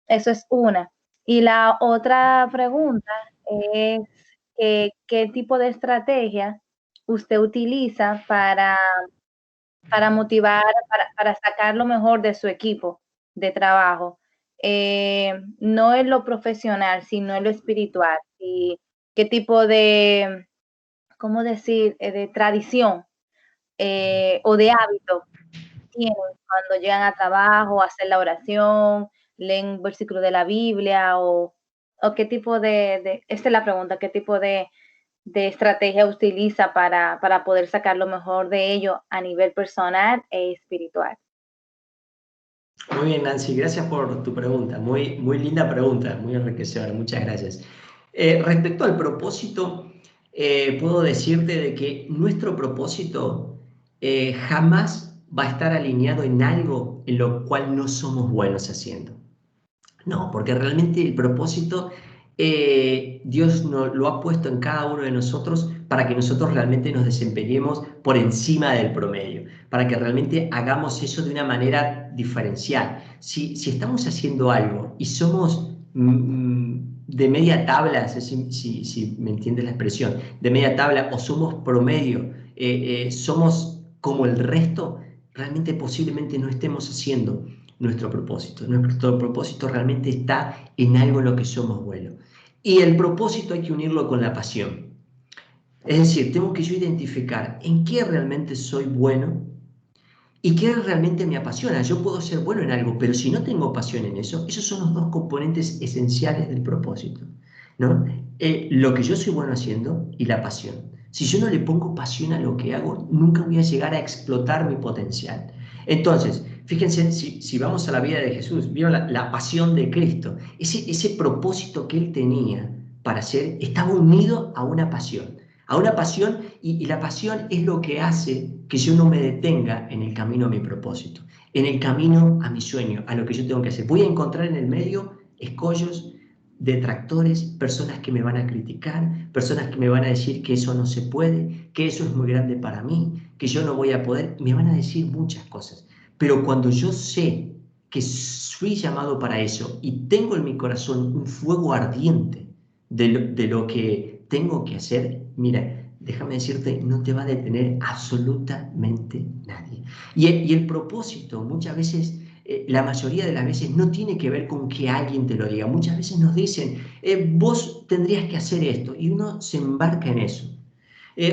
Eso es una. Y la otra pregunta es ¿qué tipo de estrategia usted utiliza para motivar, para sacar lo mejor de su equipo de trabajo? No en lo profesional, sino en lo espiritual. Y qué tipo de, ¿cómo decir?, de tradición o de hábito tienen cuando llegan a trabajo, hacen la oración, leen un versículo de la Biblia o qué tipo esta es la pregunta, qué tipo de estrategia utiliza para poder sacar lo mejor de ello a nivel personal e espiritual. Muy bien, Nancy, gracias por tu pregunta. Muy, muy linda pregunta, muy enriquecedora. Muchas gracias. Respecto al propósito, puedo decirte de que nuestro propósito jamás va a estar alineado en algo en lo cual no somos buenos haciendo. No, porque realmente el propósito Dios lo ha puesto en cada uno de nosotros para que nosotros realmente nos desempeñemos por encima del promedio, para que realmente hagamos eso de una manera diferencial. Si estamos haciendo algo y somos de media tabla, no sé si me entiendes la expresión, de media tabla o somos promedio, somos como el resto, realmente posiblemente no estemos haciendo nuestro propósito. Nuestro propósito realmente está en algo en lo que somos buenos. Y el propósito hay que unirlo con la pasión. Es decir, tengo que yo identificar en qué realmente soy bueno y qué realmente me apasiona. Yo puedo ser bueno en algo, pero si no tengo pasión en eso, esos son los dos componentes esenciales del propósito, ¿no? Lo que yo soy bueno haciendo y la pasión. Si yo no le pongo pasión a lo que hago, nunca voy a llegar a explotar mi potencial. Entonces, fíjense, si vamos a la vida de Jesús, vieron la pasión de Cristo, ese propósito que él tenía para hacer estaba unido a una pasión. Y la pasión es lo que hace que yo no me detenga en el camino a mi propósito, en el camino a mi sueño, a lo que yo tengo que hacer. Voy a encontrar en el medio escollos, detractores, personas que me van a criticar, personas que me van a decir que eso no se puede, que eso es muy grande para mí, que yo no voy a poder, me van a decir muchas cosas. Pero cuando yo sé que fui llamado para eso y tengo en mi corazón un fuego ardiente de lo que tengo que hacer, mira, déjame decirte, no te va a detener absolutamente nadie. Y el propósito muchas veces, la mayoría de las veces, no tiene que ver con que alguien te lo diga. Muchas veces nos dicen, vos tendrías que hacer esto, y uno se embarca en eso.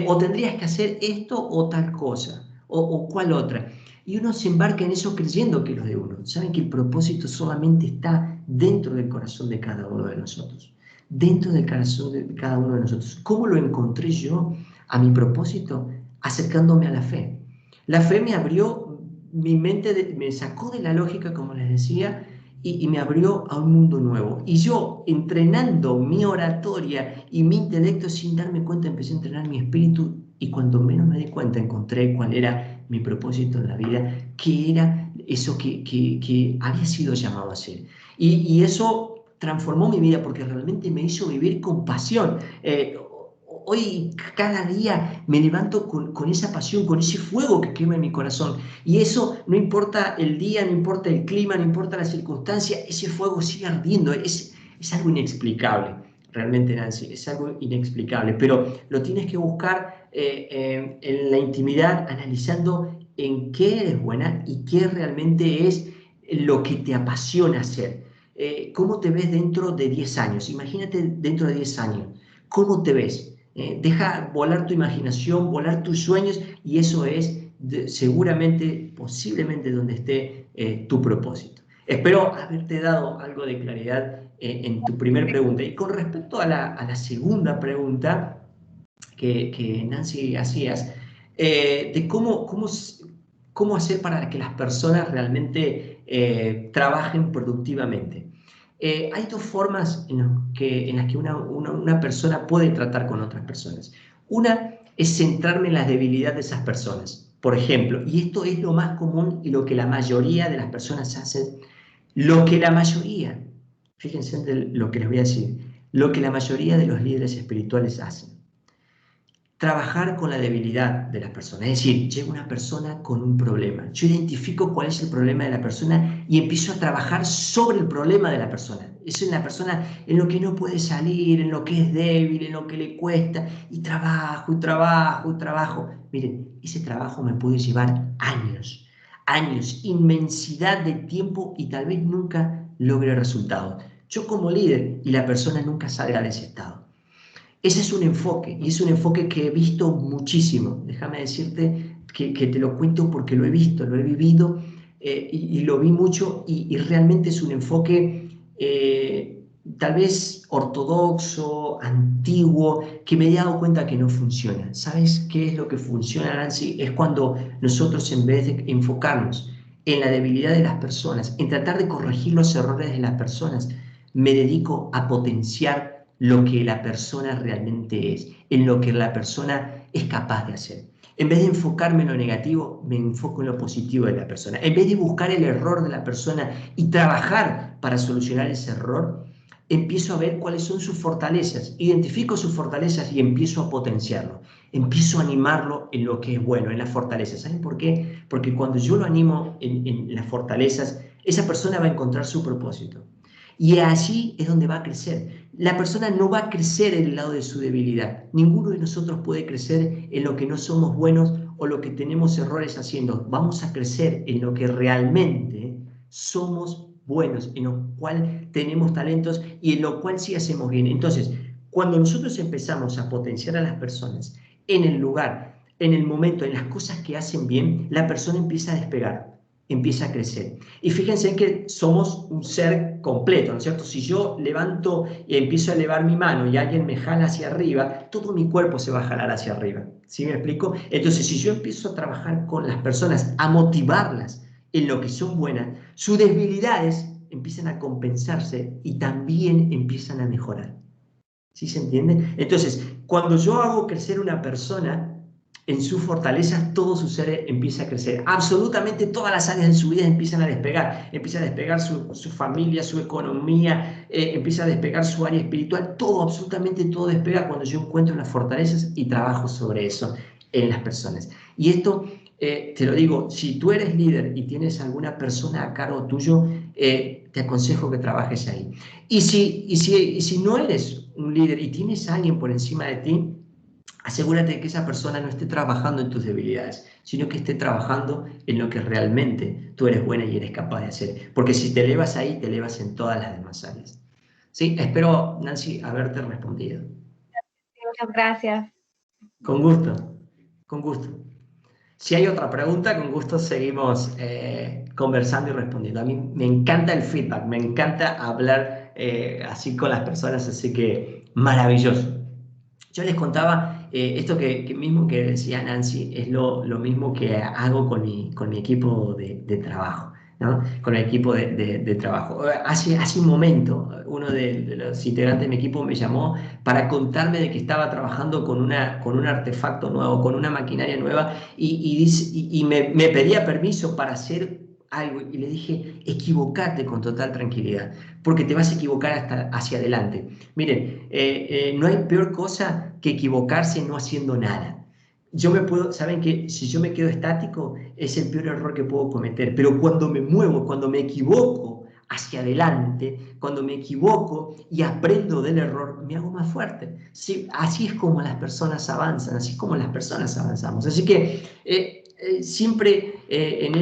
O tendrías que hacer esto o tal cosa, o cual otra. Y uno se embarca en eso creyendo que es lo de uno. Saben que el propósito solamente está dentro del corazón de cada uno de nosotros. dentro del corazón de cada uno de nosotros. ¿Cómo lo encontré yo a mi propósito? Acercándome a la fe. La fe me abrió mi mente, me sacó de la lógica, como les decía, y me abrió a un mundo nuevo. Y yo, entrenando mi oratoria y mi intelecto, sin darme cuenta, empecé a entrenar mi espíritu, y cuando menos me di cuenta, encontré cuál era mi propósito en la vida, qué era eso que había sido llamado a hacer. Y eso transformó mi vida porque realmente me hizo vivir con pasión. Hoy, cada día, me levanto con esa pasión, con ese fuego que quema en mi corazón. Y eso, no importa el día, no importa el clima, no importa la circunstancia, ese fuego sigue ardiendo. Es algo inexplicable, realmente, Nancy, es algo inexplicable. Pero lo tienes que buscar en la intimidad, analizando en qué eres buena y qué realmente es lo que te apasiona hacer. ¿Cómo te ves dentro de 10 años? Imagínate dentro de 10 años. ¿Cómo te ves? Deja volar tu imaginación, volar tus sueños, y eso es seguramente, posiblemente, donde esté tu propósito. Espero haberte dado algo de claridad en tu primera pregunta. Y con respecto a la segunda pregunta que Nancy hacías, de cómo hacer para que las personas realmente trabajen productivamente. Hay dos formas en las que una persona puede tratar con otras personas. Una es centrarme en las debilidades de esas personas. Por ejemplo, y esto es lo más común y lo que la mayoría de las personas hacen, fíjense en lo que les voy a decir, lo que la mayoría de los líderes espirituales hacen. Trabajar con la debilidad de las personas. Es decir, llega una persona con un problema. Yo identifico cuál es el problema de la persona y empiezo a trabajar sobre el problema de la persona. Eso en la persona, en lo que no puede salir, en lo que es débil, en lo que le cuesta. Y trabajo, y trabajo, y trabajo. Miren, ese trabajo me puede llevar años. Años, inmensidad de tiempo, y tal vez nunca logre resultados. Yo como líder, y la persona nunca salga de ese estado. Ese es un enfoque, y es un enfoque que he visto muchísimo. Déjame decirte que te lo cuento porque lo he visto, lo he vivido, y lo vi mucho, y realmente es un enfoque tal vez ortodoxo, antiguo, que me he dado cuenta que no funciona. ¿Sabes qué es lo que funciona, Nancy? Es cuando nosotros, en vez de enfocarnos en la debilidad de las personas, en tratar de corregir los errores de las personas, me dedico a potenciar lo que la persona realmente es, en lo que la persona es capaz de hacer. En vez de enfocarme en lo negativo, me enfoco en lo positivo de la persona. En vez de buscar el error de la persona y trabajar para solucionar ese error, empiezo a ver cuáles son sus fortalezas, identifico sus fortalezas y empiezo a potenciarlo. Empiezo a animarlo en lo que es bueno, en las fortalezas. ¿Saben por qué? Porque cuando yo lo animo en las fortalezas, esa persona va a encontrar su propósito. Y allí es donde va a crecer. La persona no va a crecer en el lado de su debilidad. Ninguno de nosotros puede crecer en lo que no somos buenos o lo que tenemos errores haciendo. Vamos a crecer en lo que realmente somos buenos, en lo cual tenemos talentos y en lo cual sí hacemos bien. Entonces, cuando nosotros empezamos a potenciar a las personas en el lugar, en el momento, en las cosas que hacen bien, la persona empieza a despegar, empieza a crecer. Y fíjense que somos un ser completo, ¿no es cierto? Si yo levanto y empiezo a elevar mi mano y alguien me jala hacia arriba, todo mi cuerpo se va a jalar hacia arriba. ¿Sí me explico? Entonces, si yo empiezo a trabajar con las personas, a motivarlas en lo que son buenas, sus debilidades empiezan a compensarse y también empiezan a mejorar. ¿Sí se entiende? Entonces, cuando yo hago crecer una persona en sus fortalezas, todo su ser empieza a crecer. Absolutamente todas las áreas de su vida empiezan a despegar. Empieza a despegar su familia, su economía, empieza a despegar su área espiritual. Todo, absolutamente todo despega cuando yo encuentro las fortalezas y trabajo sobre eso en las personas. Y esto, te lo digo, si tú eres líder y tienes alguna persona a cargo tuyo, te aconsejo que trabajes ahí. Y si no eres un líder y tienes a alguien por encima de ti, asegúrate de que esa persona no esté trabajando en tus debilidades, sino que esté trabajando en lo que realmente tú eres buena y eres capaz de hacer. Porque si te elevas ahí, te elevas en todas las demás áreas. Sí, espero, Nancy, haberte respondido. Muchas gracias. Con gusto, con gusto. Si hay otra pregunta, con gusto seguimos conversando y respondiendo. A mí me encanta el feedback, me encanta hablar así con las personas, así que maravilloso. Yo les contaba esto que mismo que decía Nancy, es lo mismo que hago con mi equipo de trabajo, ¿no? Con el equipo de trabajo. Hace un momento, uno de los integrantes de mi equipo me llamó para contarme de que estaba trabajando con un artefacto nuevo, con una maquinaria nueva, y me pedía permiso para hacer algo, y le dije, equivocate con total tranquilidad, porque te vas a equivocar hasta hacia adelante. Miren, no hay peor cosa que equivocarse no haciendo nada. Saben que si yo me quedo estático es el peor error que puedo cometer, pero cuando me muevo, cuando me equivoco hacia adelante, cuando me equivoco y aprendo del error, me hago más fuerte. Sí, así es como las personas avanzan, así es como las personas avanzamos. Así que siempre en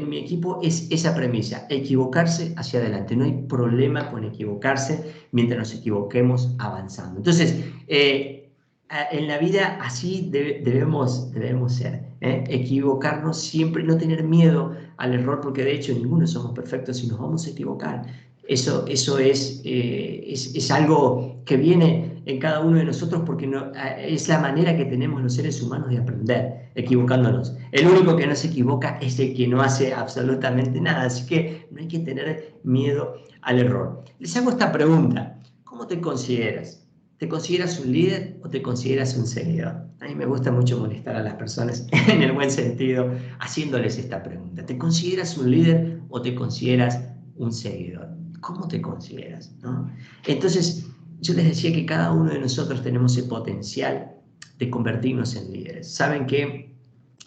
mi equipo es esa premisa, equivocarse hacia adelante. No hay problema con equivocarse mientras nos equivoquemos avanzando. Entonces, en la vida así debemos ser, equivocarnos siempre, no tener miedo al error, porque de hecho ninguno somos perfectos y nos vamos a equivocar. Eso es algo que viene en cada uno de nosotros porque es la manera que tenemos los seres humanos de aprender, equivocándonos. El único que no se equivoca es el que no hace absolutamente nada, así que no hay que tener miedo al error. Les hago esta pregunta, ¿cómo te consideras? ¿Te consideras un líder o te consideras un seguidor? A mí me gusta mucho molestar a las personas en el buen sentido haciéndoles esta pregunta. ¿Te consideras un líder o te consideras un seguidor? ¿Cómo te consideras? ¿No? Entonces, yo les decía que cada uno de nosotros tenemos el potencial de convertirnos en líderes. ¿Saben qué?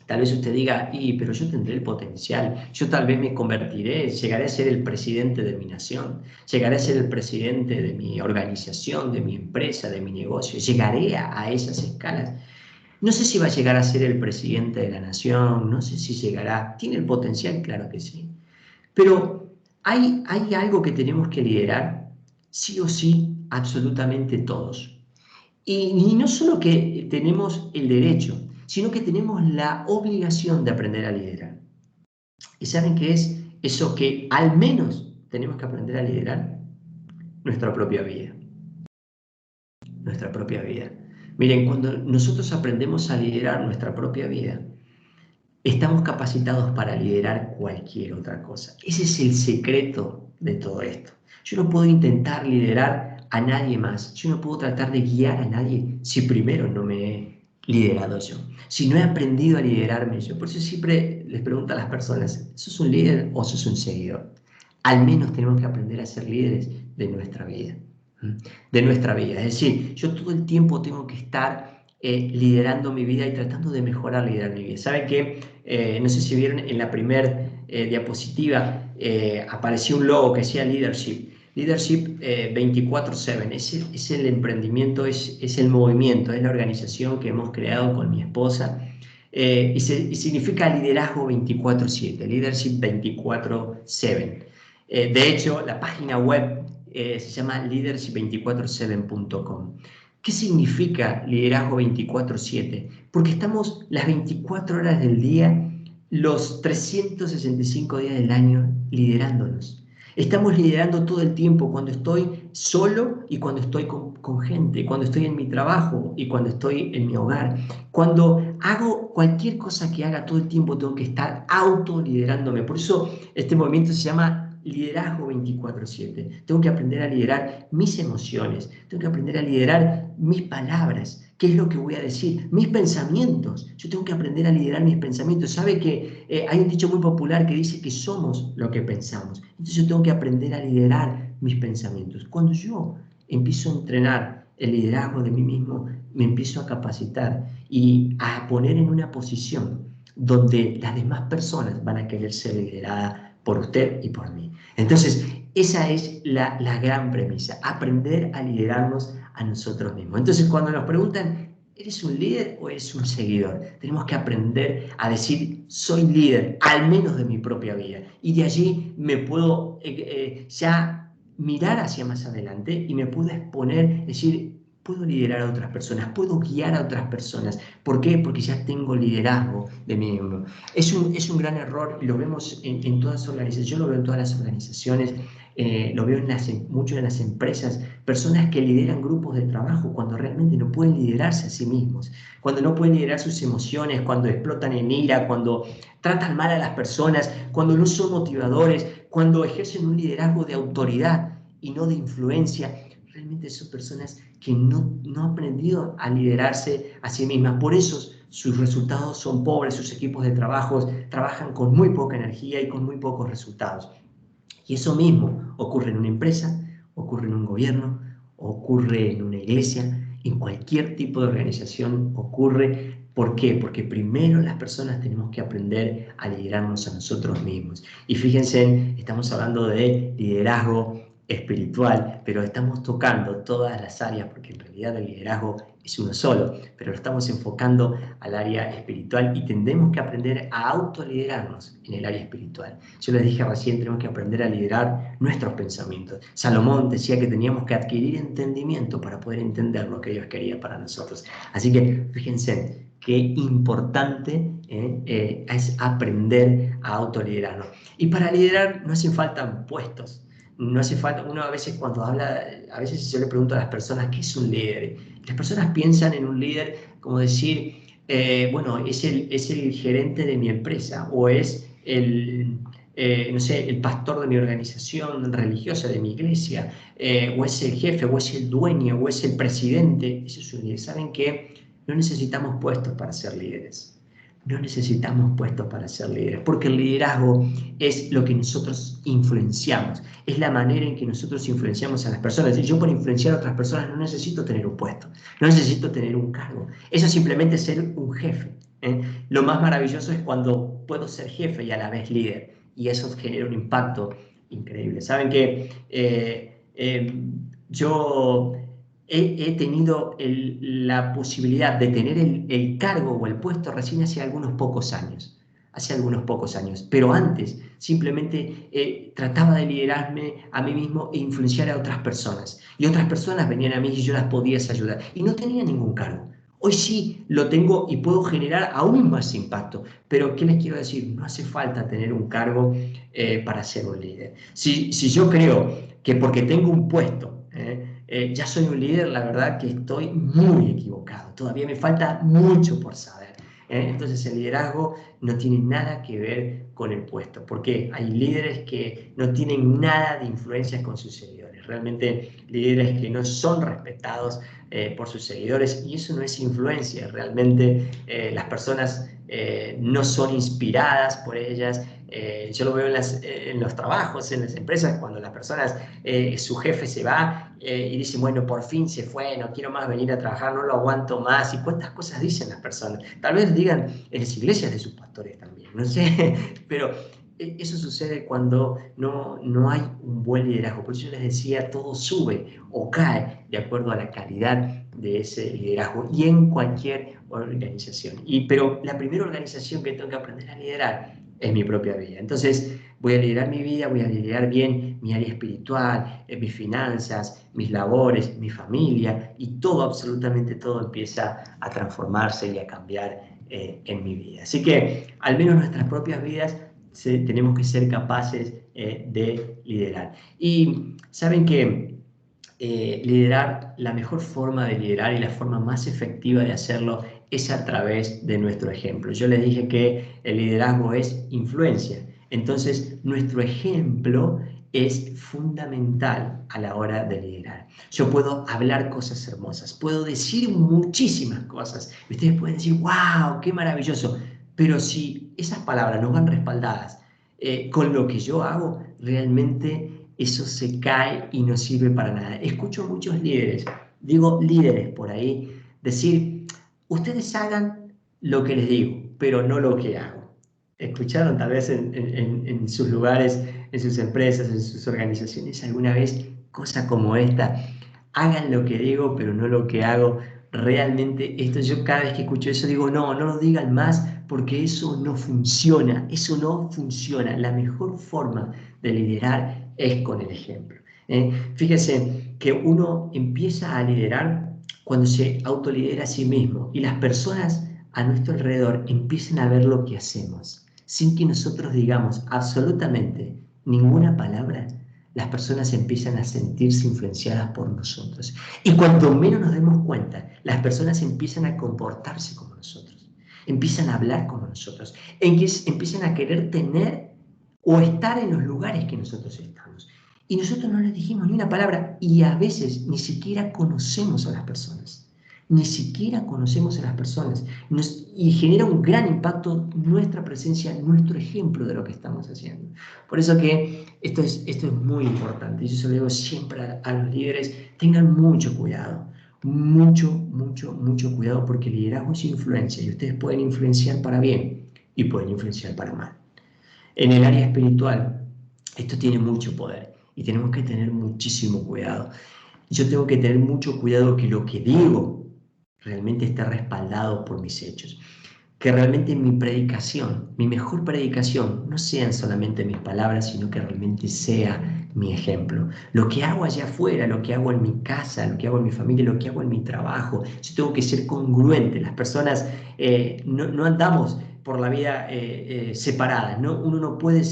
Tal vez usted diga, pero yo tendré el potencial, yo tal vez me convertiré, llegaré a ser el presidente de mi nación, llegaré a ser el presidente de mi organización, de mi empresa, de mi negocio, llegaré a esas escalas. No sé si va a llegar a ser el presidente de la nación, no sé si llegará, tiene el potencial, claro que sí. Pero hay algo que tenemos que liderar, sí o sí, absolutamente todos. Y no solo que tenemos el derecho, sino que tenemos la obligación de aprender a liderar. ¿Y saben qué es eso que al menos tenemos que aprender a liderar? Nuestra propia vida. Nuestra propia vida. Miren, cuando nosotros aprendemos a liderar nuestra propia vida, estamos capacitados para liderar cualquier otra cosa. Ese es el secreto de todo esto. Yo no puedo intentar liderar a nadie más. Yo no puedo tratar de guiar a nadie si primero no me he liderado yo. Si no he aprendido a liderarme yo. Por eso siempre les pregunto a las personas, ¿sos un líder o sos un seguidor? Al menos tenemos que aprender a ser líderes de nuestra vida. De nuestra vida. Es decir, yo todo el tiempo tengo que estar liderando mi vida y tratando de mejorar liderar mi vida. ¿Saben qué? No sé si vieron en la primera diapositiva apareció un logo que decía Leadership. Leadership 24/7, es el emprendimiento, es el movimiento, es la organización que hemos creado con mi esposa y significa liderazgo 24/7, Leadership 24/7. De hecho, la página web se llama leadership247.com. ¿Qué significa liderazgo 24/7? Porque estamos las 24 horas del día, los 365 días del año liderándonos. Estamos liderando todo el tiempo, cuando estoy solo y cuando estoy con gente, cuando estoy en mi trabajo y cuando estoy en mi hogar. Cuando hago cualquier cosa que haga, todo el tiempo tengo que estar autoliderándome. Por eso este movimiento se llama liderazgo 24/7. Tengo que aprender a liderar mis emociones, tengo que aprender a liderar mis palabras, qué es lo que voy a decir, mis pensamientos. Yo tengo que aprender a liderar mis pensamientos. ¿Sabe que hay un dicho muy popular que dice que somos lo que pensamos? Entonces yo tengo que aprender a liderar mis pensamientos. Cuando yo empiezo a entrenar el liderazgo de mí mismo, me empiezo a capacitar y a poner en una posición donde las demás personas van a querer ser lideradas por usted y por mí. Entonces, esa es la gran premisa, aprender a liderarnos a nosotros mismos. Entonces, cuando nos preguntan, ¿eres un líder o eres un seguidor? Tenemos que aprender a decir, soy líder, al menos de mi propia vida. Y de allí me puedo ya mirar hacia más adelante y me puedo exponer, decir, puedo liderar a otras personas, puedo guiar a otras personas. ¿Por qué? Porque ya tengo liderazgo de mí mismo. Es un gran error, y lo vemos en todas las organizaciones, yo lo veo en todas las organizaciones, lo veo mucho en las empresas, personas que lideran grupos de trabajo cuando realmente no pueden liderarse a sí mismos, cuando no pueden liderar sus emociones, cuando explotan en ira, cuando tratan mal a las personas, cuando no son motivadores, cuando ejercen un liderazgo de autoridad y no de influencia. Realmente son personas que no han aprendido a liderarse a sí mismas. Por eso sus resultados son pobres, sus equipos de trabajo trabajan con muy poca energía y con muy pocos resultados. Y eso mismo ocurre en una empresa, ocurre en un gobierno, ocurre en una iglesia, en cualquier tipo de organización ocurre. ¿Por qué? Porque primero las personas tenemos que aprender a liderarnos a nosotros mismos. Y fíjense, estamos hablando de liderazgo espiritual, pero estamos tocando todas las áreas, porque en realidad el liderazgo es uno solo, pero lo estamos enfocando al área espiritual y tendremos que aprender a autoliderarnos en el área espiritual. Yo les dije recién, tenemos que aprender a liderar nuestros pensamientos. Salomón decía que teníamos que adquirir entendimiento para poder entender lo que Dios quería para nosotros. Así que fíjense qué importante es aprender a autoliderarnos. Y para liderar no hacen falta puestos. No hace falta, uno a veces cuando habla, a veces yo le pregunto a las personas, ¿qué es un líder? Las personas piensan en un líder como decir, bueno, es el gerente de mi empresa, o es no sé, el pastor de mi organización religiosa, de mi iglesia, o es el jefe, o es el dueño, o es el presidente. Eso es un líder. ¿Saben qué? No necesitamos puestos para ser líderes. No necesitamos puestos para ser líderes, porque el liderazgo es lo que nosotros influenciamos, es la manera en que nosotros influenciamos a las personas. Y yo, por influenciar a otras personas, no necesito tener un puesto, no necesito tener un cargo. Eso es simplemente ser un jefe. Lo más maravilloso es cuando puedo ser jefe y a la vez líder, y eso genera un impacto increíble. Saben que yo he tenido la posibilidad de tener el cargo o el puesto recién hace algunos pocos años. Pero antes simplemente trataba de liderarme a mí mismo e influenciar a otras personas. Y otras personas venían a mí y yo las podía ayudar. Y no tenía ningún cargo. Hoy sí lo tengo y puedo generar aún más impacto. Pero ¿qué les quiero decir? No hace falta tener un cargo para ser un líder. Si yo creo que porque tengo un puesto, ya soy un líder, la verdad que estoy muy equivocado. Todavía me falta mucho por saber. Entonces el liderazgo no tiene nada que ver con el puesto, porque hay líderes que no tienen nada de influencia con sus seguidores, realmente líderes que no son respetados por sus seguidores, y eso no es influencia, realmente las personas no son inspiradas por ellas. Yo lo veo en los trabajos, en las empresas, cuando las personas, su jefe se va y dice, bueno, por fin se fue, no quiero más venir a trabajar, no lo aguanto más. ¿Y cuántas cosas dicen las personas? Tal vez digan en las iglesias de sus pastores también, no sé, pero eso sucede cuando no hay un buen liderazgo. Por eso yo les decía, todo sube o cae de acuerdo a la calidad de ese liderazgo y en cualquier organización. Pero la primera organización que tengo que aprender a liderar es mi propia vida. Entonces voy a liderar mi vida, voy a liderar bien mi área espiritual, mis finanzas, mis labores, mi familia, y todo, absolutamente todo empieza a transformarse y a cambiar en mi vida. Así que al menos nuestras propias vidas tenemos que ser capaces de liderar. Y saben que liderar, la mejor forma de liderar y la forma más efectiva de hacerlo es a través de nuestro ejemplo. Yo les dije que el liderazgo es influencia. Entonces, nuestro ejemplo es fundamental a la hora de liderar. Yo puedo hablar cosas hermosas, puedo decir muchísimas cosas. Ustedes pueden decir, wow, qué maravilloso. Pero si esas palabras no van respaldadas con lo que yo hago, realmente eso se cae y no sirve para nada. Escucho a muchos líderes, digo líderes por ahí, decir, ustedes hagan lo que les digo, pero no lo que hago. ¿Escucharon tal vez en sus lugares, en sus empresas, en sus organizaciones alguna vez cosa como esta? Hagan lo que digo, pero no lo que hago. Realmente esto, yo cada vez que escucho eso digo, no lo digan más, porque eso no funciona, eso no funciona. La mejor forma de liderar es con el ejemplo. Fíjense que uno empieza a liderar cuando se autolidera a sí mismo y las personas a nuestro alrededor empiezan a ver lo que hacemos sin que nosotros digamos absolutamente ninguna palabra. las personas empiezan a sentirse influenciadas por nosotros. Y cuando menos nos demos cuenta, las personas empiezan a comportarse como nosotros, empiezan a hablar como nosotros, empiezan a querer tener o estar en los lugares que nosotros estamos. Y nosotros no les dijimos ni una palabra, y a veces ni siquiera conocemos a las personas. Ni siquiera conocemos a las personas. Y genera un gran impacto nuestra presencia, nuestro ejemplo de lo que estamos haciendo. Por eso que esto es muy importante. Yo se lo digo siempre a los líderes, tengan mucho cuidado. Mucho cuidado, porque el liderazgo es influencia y ustedes pueden influenciar para bien y pueden influenciar para mal. En el área espiritual, esto tiene mucho poder y tenemos que tener muchísimo cuidado. Yo tengo que tener mucho cuidado que lo que digo realmente esté respaldado por mis hechos. Que realmente mi predicación, mi mejor predicación, no sean solamente mis palabras, sino que realmente sea mi ejemplo. Lo que hago allá afuera, lo que hago en mi casa, lo que hago en mi familia, lo que hago en mi trabajo, yo tengo que ser congruente. Las personas no andamos por la vida separadas, ¿no? Uno no puede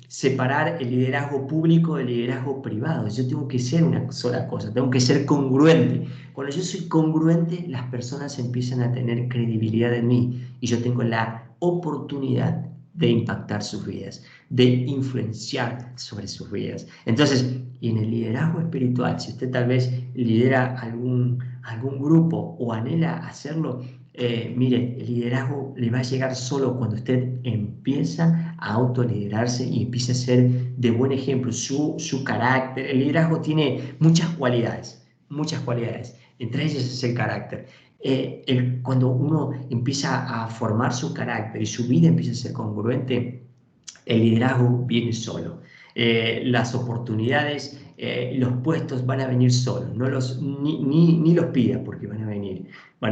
separar el liderazgo público del liderazgo privado. Yo tengo que ser una sola cosa, tengo que ser congruente. Cuando yo soy congruente, las personas empiezan a tener credibilidad en mí y yo tengo la oportunidad de impactar sus vidas, de influenciar sobre sus vidas. Entonces, y en el liderazgo espiritual, si usted tal vez lidera algún grupo o anhela hacerlo, mire, el liderazgo le va a llegar solo cuando usted empieza a autoliderarse y empieza a ser de buen ejemplo. Su carácter, el liderazgo tiene muchas cualidades. Entre ellas es el carácter. Cuando uno empieza a formar su carácter y su vida empieza a ser congruente, el liderazgo viene solo. Las oportunidades, los puestos van a venir solos, ni los pida porque van a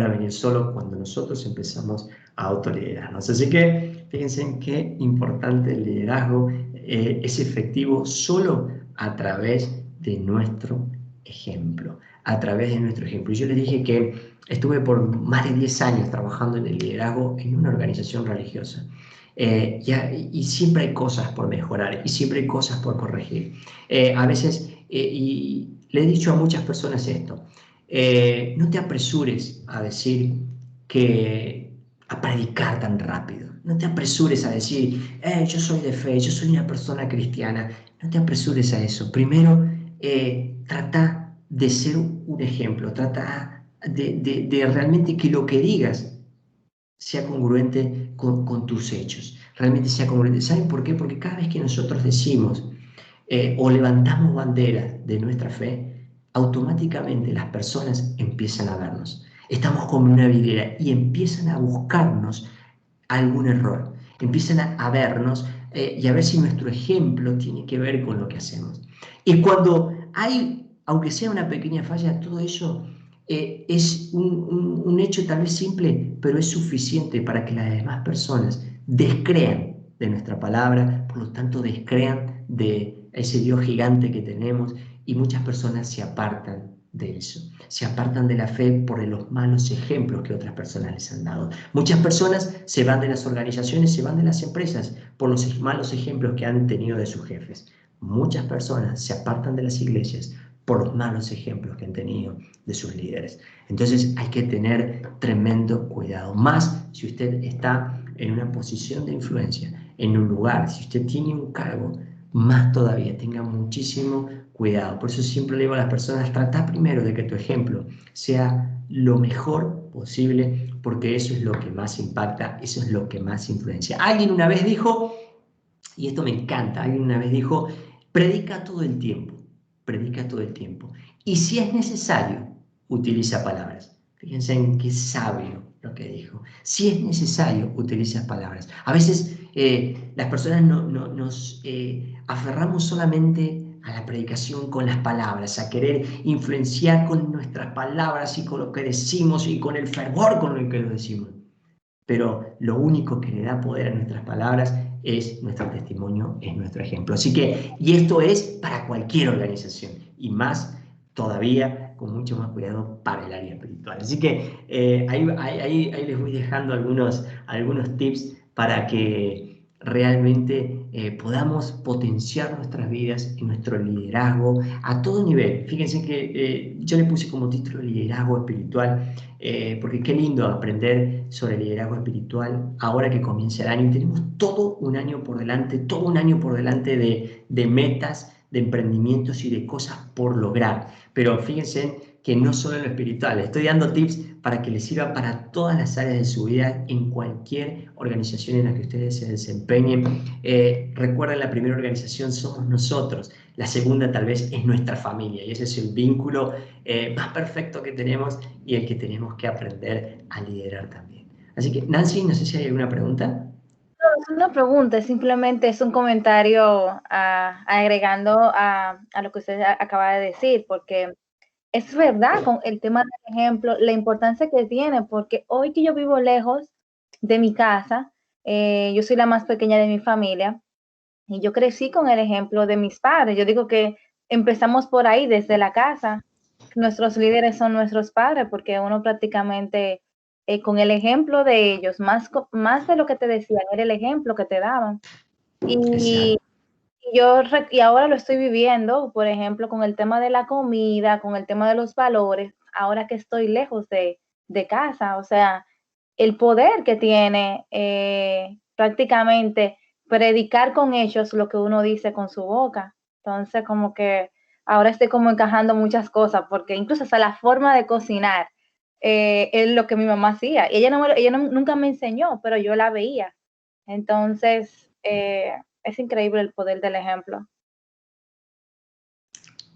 venir solos cuando nosotros empezamos a autoliderarnos. Así que fíjense en qué importante el liderazgo es efectivo solo a través de nuestro ejemplo. Y yo les dije que estuve por más de 10 años trabajando en el liderazgo en una organización religiosa. Y siempre hay cosas por mejorar y siempre hay cosas por corregir. A veces, y le he dicho a muchas personas esto, no te apresures a decir a predicar tan rápido. No te apresures a decir, yo soy de fe, yo soy una persona cristiana. No te apresures a eso. Primero, trata de ser un ejemplo, trata de realmente que lo que digas sea congruente con tus hechos, realmente sea congruente. ¿Saben por qué? Porque cada vez que nosotros decimos o levantamos banderas de nuestra fe, automáticamente las personas empiezan a vernos. Estamos como una vidriera y empiezan a buscarnos algún error, empiezan a vernos y a ver si nuestro ejemplo tiene que ver con lo que hacemos. Y cuando hay, aunque sea una pequeña falla, todo eso es un hecho tal vez simple, pero es suficiente para que las demás personas descrean de nuestra palabra, por lo tanto descrean de ese Dios gigante que tenemos, y muchas personas se apartan de eso, se apartan de la fe por los malos ejemplos que otras personas les han dado. Muchas personas se van de las organizaciones, se van de las empresas por los malos ejemplos que han tenido de sus jefes. Muchas personas se apartan de las iglesias por los malos ejemplos que han tenido de sus líderes. Entonces hay que tener tremendo cuidado, más si usted está en una posición de influencia, en un lugar, si usted tiene un cargo, más todavía, tenga muchísimo cuidado. Por eso siempre le digo a las personas, trata primero de que tu ejemplo sea lo mejor posible, porque eso es lo que más impacta, eso es lo que más influencia. Alguien una vez dijo, y esto me encanta, alguien una vez dijo, predica todo el tiempo, y si es necesario, utiliza palabras. Fíjense en qué sabio lo que dijo. Si es necesario, utiliza palabras. A veces las personas nos aferramos solamente a la predicación con las palabras, a querer influenciar con nuestras palabras y con lo que decimos y con el fervor con el que lo decimos. Pero lo único que le da poder a nuestras palabras es nuestro testimonio, es nuestro ejemplo. Así que, y esto es para cualquier organización, y más todavía, con mucho más cuidado para el área espiritual. Así que ahí les voy dejando algunos tips para que realmente podamos potenciar nuestras vidas y nuestro liderazgo a todo nivel. Fíjense que yo le puse como título liderazgo espiritual, porque qué lindo aprender sobre liderazgo espiritual ahora que comienza el año. Y tenemos todo un año por delante, de metas, de emprendimientos y de cosas por lograr. Pero fíjense que no solo en lo espiritual, estoy dando tips para que les sirva para todas las áreas de su vida, en cualquier organización en la que ustedes se desempeñen. Recuerden, la primera organización somos nosotros, la segunda tal vez es nuestra familia, y ese es el vínculo más perfecto que tenemos y el que tenemos que aprender a liderar también. Así que, Nancy, no sé si hay alguna pregunta. No, es una pregunta, simplemente es un comentario agregando a lo que usted acaba de decir, porque es verdad con el tema del ejemplo, la importancia que tiene, porque hoy que yo vivo lejos de mi casa, yo soy la más pequeña de mi familia y yo crecí con el ejemplo de mis padres. Yo digo que empezamos por ahí, desde la casa. Nuestros líderes son nuestros padres, porque uno prácticamente con el ejemplo de ellos, más de lo que te decían, era el ejemplo que te daban. Y y ahora lo estoy viviendo, por ejemplo, con el tema de la comida, con el tema de los valores, ahora que estoy lejos de casa, o sea, el poder que tiene prácticamente predicar con hechos lo que uno dice con su boca. Entonces, como que ahora estoy como encajando muchas cosas, porque incluso hasta la forma de cocinar es lo que mi mamá hacía. Ella nunca me enseñó, pero yo la veía. Entonces, es increíble el poder del ejemplo.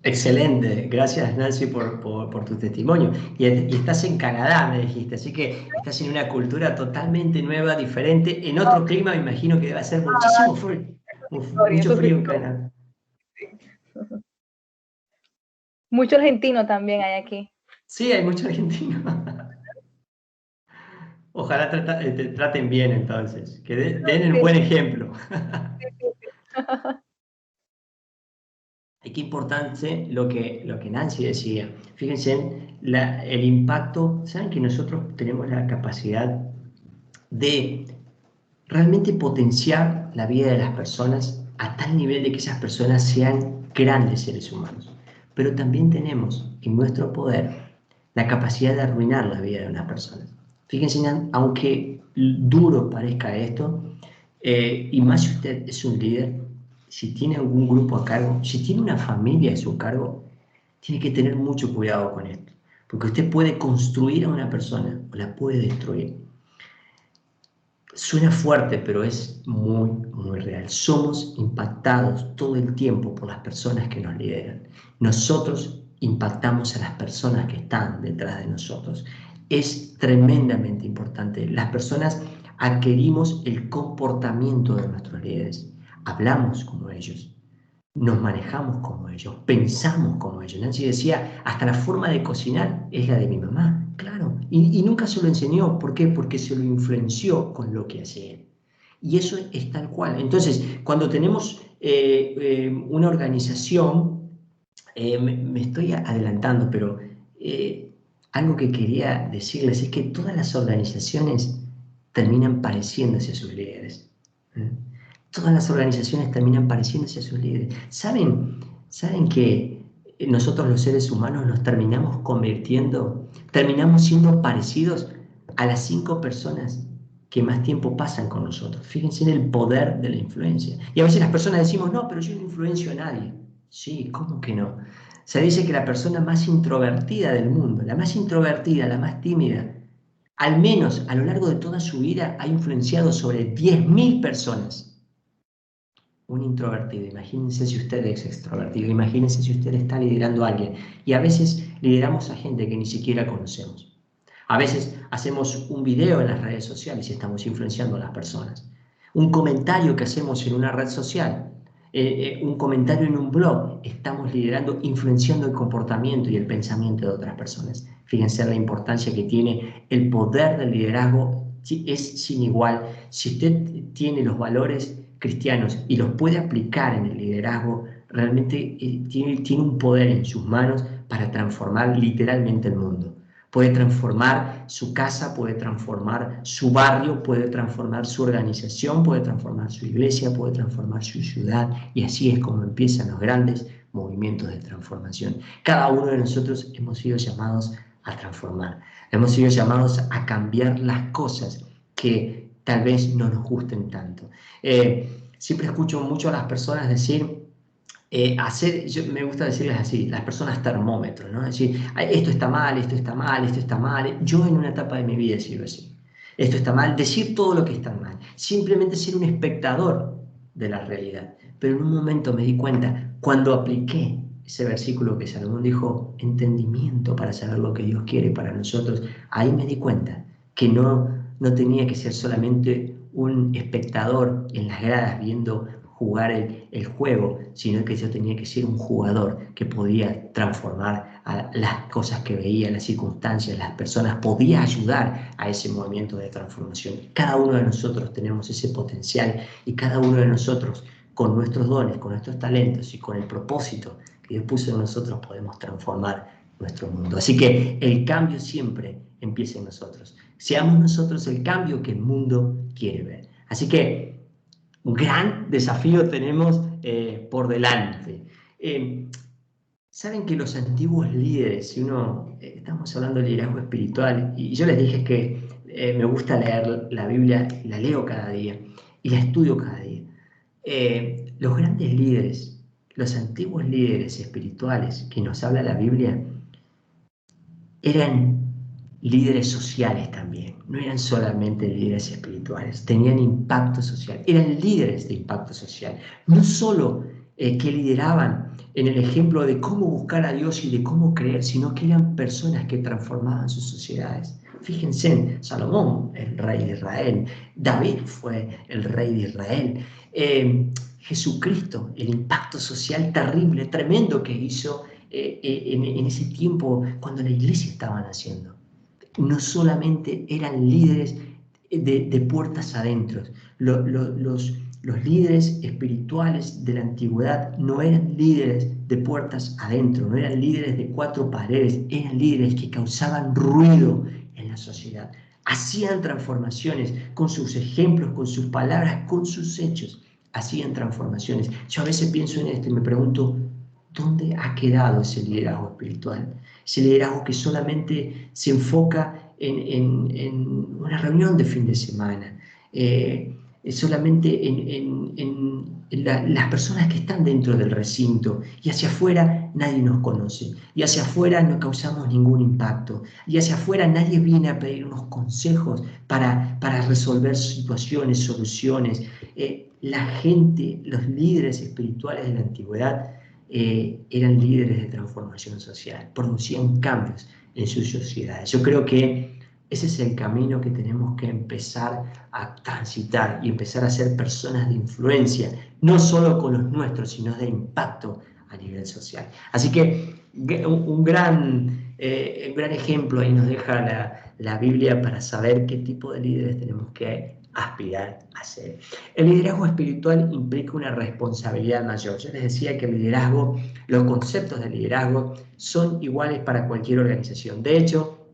Excelente, gracias Nancy por tu testimonio. Y estás en Canadá, me dijiste, así que estás en una cultura totalmente nueva, diferente, en otro clima, me imagino que debe hacer muchísimo frío, mucho frío en Canadá. Mucho argentino también hay aquí. Sí, hay mucho argentino. Ojalá te traten bien entonces, que den un buen ejemplo. Y qué importante lo que Nancy decía. Fíjense, el impacto, saben que nosotros tenemos la capacidad de realmente potenciar la vida de las personas a tal nivel de que esas personas sean grandes seres humanos. Pero también tenemos en nuestro poder la capacidad de arruinar la vida de unas personas. Fíjense, aunque duro parezca esto, y más si usted es un líder, si tiene algún grupo a cargo, si tiene una familia a su cargo, tiene que tener mucho cuidado con esto, porque usted puede construir a una persona o la puede destruir. Suena fuerte, pero es muy, muy real. Somos impactados todo el tiempo por las personas que nos lideran. Nosotros impactamos a las personas que están detrás de nosotros. Es tremendamente importante. Las personas adquirimos el comportamiento de nuestros líderes. Hablamos como ellos, nos manejamos como ellos, pensamos como ellos. Nancy decía, hasta la forma de cocinar es la de mi mamá, claro, y nunca se lo enseñó. ¿Por qué? Porque se lo influenció con lo que hacía él. Y eso es tal cual. Entonces, cuando tenemos una organización, me estoy adelantando, pero algo que quería decirles es que todas las organizaciones terminan pareciéndose a sus líderes. Todas las organizaciones terminan pareciéndose a sus líderes. ¿Saben que nosotros los seres humanos nos terminamos siendo parecidos a las 5 personas que más tiempo pasan con nosotros? Fíjense en el poder de la influencia. Y a veces las personas decimos, no, pero yo no influencio a nadie. Sí, ¿cómo que no? Se dice que la persona más introvertida del mundo, la más introvertida, la más tímida, al menos a lo largo de toda su vida ha influenciado sobre 10.000 personas. Un introvertido, imagínense si usted es extrovertido, imagínense si usted está liderando a alguien. Y a veces lideramos a gente que ni siquiera conocemos. A veces hacemos un video en las redes sociales y estamos influenciando a las personas. Un comentario que hacemos en una red social, un comentario en un blog, estamos liderando, influenciando el comportamiento y el pensamiento de otras personas. Fíjense la importancia que tiene el poder del liderazgo, es sin igual. Si usted tiene los valores cristianos y los puede aplicar en el liderazgo, realmente tiene un poder en sus manos para transformar literalmente el mundo. Puede transformar su casa, puede transformar su barrio, puede transformar su organización, puede transformar su iglesia, puede transformar su ciudad. Y así es como empiezan los grandes movimientos de transformación. Cada uno de nosotros hemos sido llamados a transformar. Hemos sido llamados a cambiar las cosas que tal vez no nos gusten tanto. Siempre escucho mucho a las personas decir, me gusta decirles así, las personas termómetros, ¿no? Es decir, esto está mal, esto está mal, esto está mal. Yo en una etapa de mi vida he sido así. Esto está mal, decir todo lo que está mal. Simplemente ser un espectador de la realidad. Pero en un momento me di cuenta, cuando apliqué ese versículo que Salomón dijo, entendimiento para saber lo que Dios quiere para nosotros, ahí me di cuenta que no tenía que ser solamente un espectador en las gradas viendo jugar el juego, sino que yo tenía que ser un jugador que podía transformar a las cosas que veía, las circunstancias, las personas, podía ayudar a ese movimiento de transformación. Cada uno de nosotros tenemos ese potencial y cada uno de nosotros, con nuestros dones, con nuestros talentos y con el propósito que Dios puso en nosotros, podemos transformar nuestro mundo. Así que el cambio siempre empieza en nosotros. Seamos nosotros el cambio que el mundo quiere ver. Así que un gran desafío tenemos por delante. Saben que los antiguos líderes, si estamos hablando de liderazgo espiritual, y yo les dije que me gusta leer la Biblia, la leo cada día y la estudio cada día. Los grandes líderes, los antiguos líderes espirituales que nos habla la Biblia, eran líderes sociales también, no eran solamente líderes espirituales, tenían impacto social, eran líderes de impacto social, no solo que lideraban en el ejemplo de cómo buscar a Dios y de cómo creer, sino que eran personas que transformaban sus sociedades. Fíjense en Salomón, el rey de Israel, David fue el rey de Israel, Jesucristo, el impacto social terrible, tremendo que hizo en ese tiempo cuando la iglesia estaba naciendo. No solamente eran líderes de puertas adentro, los líderes espirituales de la antigüedad no eran líderes de puertas adentro, no eran líderes de cuatro paredes, eran líderes que causaban ruido en la sociedad, hacían transformaciones con sus ejemplos, con sus palabras, con sus hechos, hacían transformaciones. Yo a veces pienso en esto y me pregunto, ¿dónde ha quedado ese liderazgo espiritual? Ese liderazgo que solamente se enfoca en una reunión de fin de semana, solamente en las personas que están dentro del recinto, y hacia afuera nadie nos conoce, y hacia afuera no causamos ningún impacto, y hacia afuera nadie viene a pedir unos consejos para resolver situaciones, soluciones. La gente, los líderes espirituales de la antigüedad, eran líderes de transformación social, producían cambios en sus sociedades. Yo creo que ese es el camino que tenemos que empezar a transitar y empezar a ser personas de influencia, no solo con los nuestros, sino de impacto a nivel social. Así que un gran ejemplo ahí nos deja la Biblia para saber qué tipo de líderes tenemos que aspirar a ser. El liderazgo espiritual implica una responsabilidad mayor. Yo les decía que el liderazgo, los conceptos de liderazgo son iguales para cualquier organización. De hecho,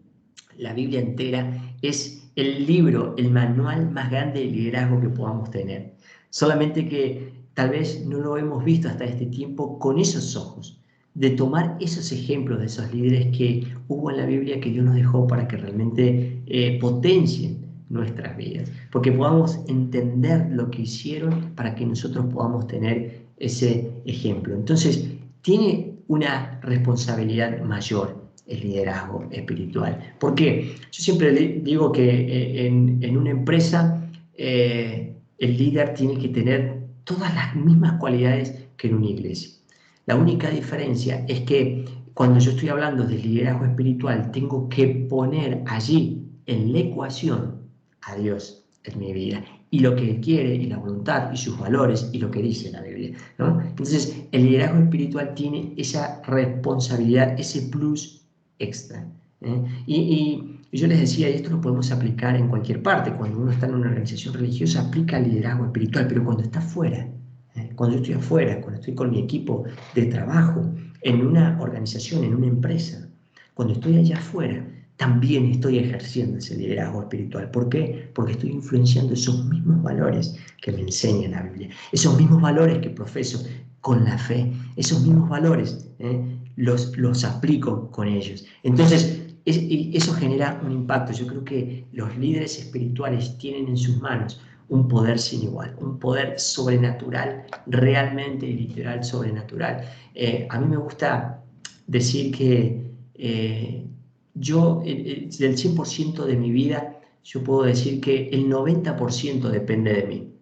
la Biblia entera es el libro, el manual más grande de liderazgo que podamos tener. Solamente que tal vez no lo hemos visto hasta este tiempo con esos ojos, de tomar esos ejemplos de esos líderes que hubo en la Biblia que Dios nos dejó para que realmente potencien nuestras vidas, porque podamos entender lo que hicieron para que nosotros podamos tener ese ejemplo. Entonces, tiene una responsabilidad mayor el liderazgo espiritual. ¿Por qué? Yo siempre digo que en una empresa el líder tiene que tener todas las mismas cualidades que en una iglesia. La única diferencia es que cuando yo estoy hablando de liderazgo espiritual, tengo que poner allí en la ecuación a Dios en mi vida, y lo que Él quiere, y la voluntad, y sus valores, y lo que dice la Biblia, ¿no? Entonces, el liderazgo espiritual tiene esa responsabilidad, ese plus extra. Y yo les decía, y esto lo podemos aplicar en cualquier parte, cuando uno está en una organización religiosa, aplica el liderazgo espiritual, pero cuando está afuera, cuando yo estoy afuera, cuando estoy con mi equipo de trabajo, en una organización, en una empresa, cuando estoy allá afuera, también estoy ejerciendo ese liderazgo espiritual. ¿Por qué? Porque estoy influenciando esos mismos valores que me enseña la Biblia, esos mismos valores que profeso con la fe, esos mismos valores los aplico con ellos. Entonces, eso genera un impacto. Yo creo que los líderes espirituales tienen en sus manos un poder sin igual, un poder sobrenatural, realmente y literal sobrenatural. A mí me gusta decir que yo, del 100% de mi vida, yo puedo decir que el 90% depende de mí.